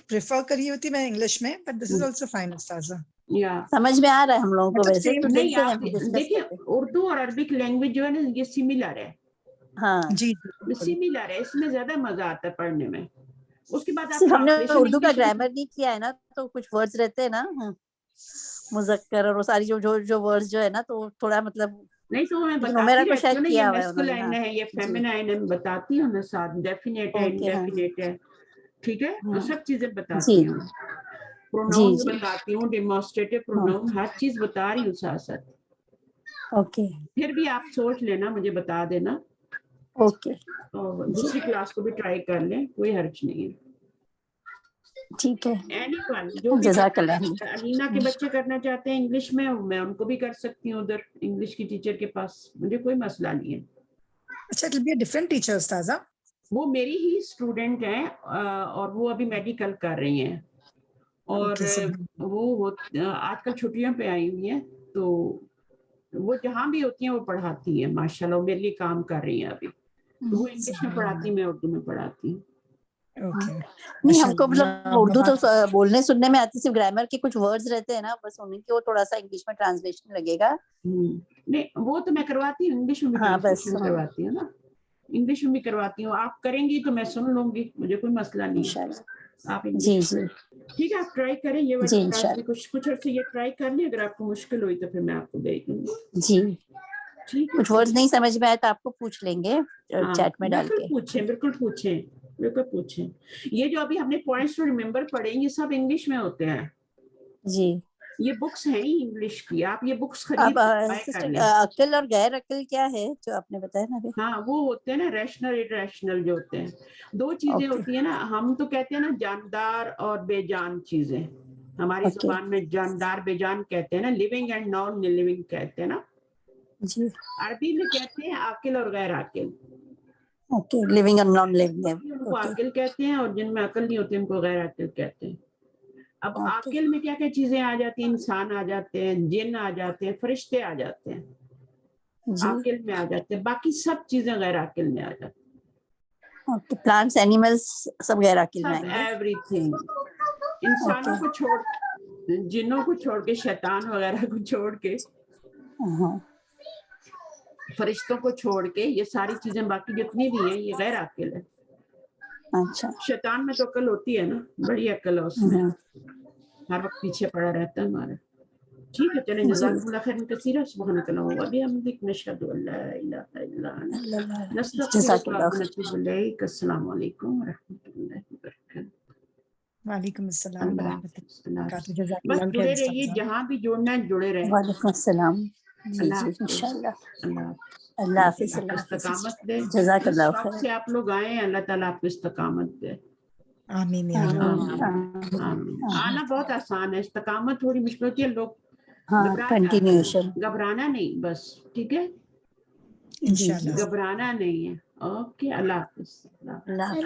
پریفر کری ہوتی میں انگلش میں, but this is also fine استاذہ. या समझ में आ रहा है हम लोगों को मतलब वैसे, same तो नहीं, देखते हैं आप डिस्कस देखिए करते हैं। उर्दू और अरबिक लैंग्वेज जो है ना ये सिमिलर है, हाँ, जी बिल्कुल। सिमिलर है, इसमें ज्यादा मजा आता है पढ़ने में। उसके बाद आप सिर्फ हमने ट्रांसलेशन उर्दू का इंग्लिश ग्रामर नहीं किया है ना, तो कुछ वर्ड्स रहते हैं ना, मुजक्कर और वो सारी जो वर्ड्स जो है ना, तो थोड़ा मतलब, नहीं तो मैं लेकिन बताती उमेरा को रहती शायद हूँ ना, ये किया हुआ है उन्होंने। मैस्कुलाइन हाँ है, ये जी, फेमिनाइन है, मैं बताती हूँ ना, साथ डेफिनेट है, ओके, हाँ इंडेफिनेट है, ठीक है, तो हाँ सब चीजें जी बताती हूँ, जी प्रोनाउंस जी, बताती हूँ, डेमोन्स्ट्रेटिव हाँ प्रोनाउन, हर चीज बता रही हूँ साथ साथ। ओके फिर भी आप सोच लेना, मुझे बता देना, ओके, और दूसरी क्लास को भी ट्राई कर लें, कोई हर्ज नहीं है। ठीक है, एनीवन जो भी जज़ाकल्लाह। अलीना के बच्चे करना चाहते हैं इंग्लिश में, मैं उनको भी कर सकती हूँ उधर इंग्लिश की टीचर के पास, मुझे कोई मसला नहीं है। अच्छा, it will be a different teacher उस्ताजा। वो मेरी ही स्टूडेंट हैं और वो अभी मेडिकल कर रही हैं, और ओके सो वो आजकल छुट्टियों पे आई हुई हैं, तो वो जहाँ भी होती हैं वो पढ़ाती हैं माशाल्लाह, वो मेरे लिए काम कर रही हैं अभी, तो वो इंग्लिश में पढ़ाती, मैं उर्दू में पढ़ाती हूँ। ओके नहीं, हमको मतलब उर्दू तो बोलने सुनने में आती, सिर्फ ग्रामर के कुछ वर्ड्स रहते हैं ना, बस उनकी वो थोड़ा सा इंग्लिश में ट्रांसलेशन लगेगा। नहीं वो तो मैं करवाती हूँ, इंग्लिश में भी हाँ, बस, ट्रांसलेशन करवाती हूँ ना, इंग्लिश में भी करवाती हूँ, आप करेंगी तो मैं सुन लूंगी, मुझे कोई मसला नहीं है, इंशाल्लाह। आप जी इंग्लिश जी ठीक है, आप ट्राई करें, ये जी, वाली क्लास इंशाल्लाह भी कुछ अर्से ये ट्राई कर लें, अगर आपको मुश्किल हुई तो फिर मैं आपको भेज दूंगी, जी। ठीक है। कुछ वर्ड्स नहीं समझ में आए तो आपको पूछ लेंगे हाँ चैट में डाल बिल्कुल के। पूछें, बिल्कुल पूछें, बिल्कुल पूछें। ये जो अभी हमने पॉइंट्स टू रिमेम्बर पढ़े, ये सब इंग्लिश में होते हैं, जी। ये बुक्स हैं ही इंग्लिश की, आप ये बुक्स अब खरीद के कर सिस्टर, लें। अक्ल और गैर अक्ल क्या है जो आपने बताया ना अभी? हाँ वो होते हैं ना रैशनल इरेशनल जो होते हैं, दो चीजें ओके होती है ना, हम तो कहते हैं ना जानदार और बेजान चीजें, हमारी ओके जुबान में जानदार बेजान कहते हैं ना, लिविंग एंड नॉन लिविंग कहते हैं ना, जी, अरबी में कहते हैं आकिल और गैर आकिल, ओके, लिविंग और नॉन लिविंग है, उनको ओके आकिल कहते हैं, और जिनमें अकल नहीं होती उनको गैर आकिल कहते हैं। अब ओके आकिल में क्या क्या चीजें आ जाती हैं, इंसान आ जाते हैं, जिन आ जाते हैं, फरिश्ते आ जाते हैं, जी, आकिल में आ जाते हैं, बाकी सब चीजें गैर आकिल में आ जाती ओके। प्लांट्स एनिमल्स सब गैर अकिल में हैं, सब आएंगे। एवरीथिंग, इंसानों ओके, को छोड़, जिन्नों को छोड़ के, शैतान वगैरह को छोड़ के, हाँ फरिश्तों को छोड़ के, ये सारी चीजें बाकी जितनी भी हैं ये गैर आकिल है। अच्छा, शैतान में तो अकल होती है ना, बड़ी अकल है उसमें, हाँ, हर वक्त पीछे पड़ा रहता है हमारे। ठीक है, चलें, जी, जज़ाकुमुल्लाह खैरन कसीरा, सुब्हानकल्लाह व बिहम्दिक, नशहदु अल्ला इलाहा इल्ला अंता, नस्तगफिरुका व नतूबु इलैक। अस्सलामु अलैकुम व रहमतुल्लाहि व बरकातहू। वालेकुम अस्सलाम व अल्लाह रहमतुल्लाह हाफ़िज़, बरकातहू। बस जज़ाकल्लाह जुड़े खैर रहिए, उस्ताजा। जहाँ भी जुड़ना है जुड़े रहें। वालेकुम अस्सलाम। जी अल्लाह जी, हाफ़िज़, इंशाल्लाह। अल्लाह हाफ़िज़, अल्लाह अल्लाह हाफिज, ताला आपको अल्लाह हाफिज, इस्तकामत दे, जिस जज़ाकल्लाह शौक खैर। से आप लोग आए हैं, अल्लाह ताला आपको इस्तकामत दे। आमीन या रब। आमीन आमीन, आमीन। आना बहुत आसान है, इस्तकामत थोड़ी मुश्किल होती है, लोग हाँ, घबरा जाते कंटिन्यूएशन, हैं, घबराना नहीं बस, ठीक है, जी जी, इंशाल्लाह। घबराना नहीं है। ओके, अल्लाह हाफ़िज़। अल्लाह हाफिज।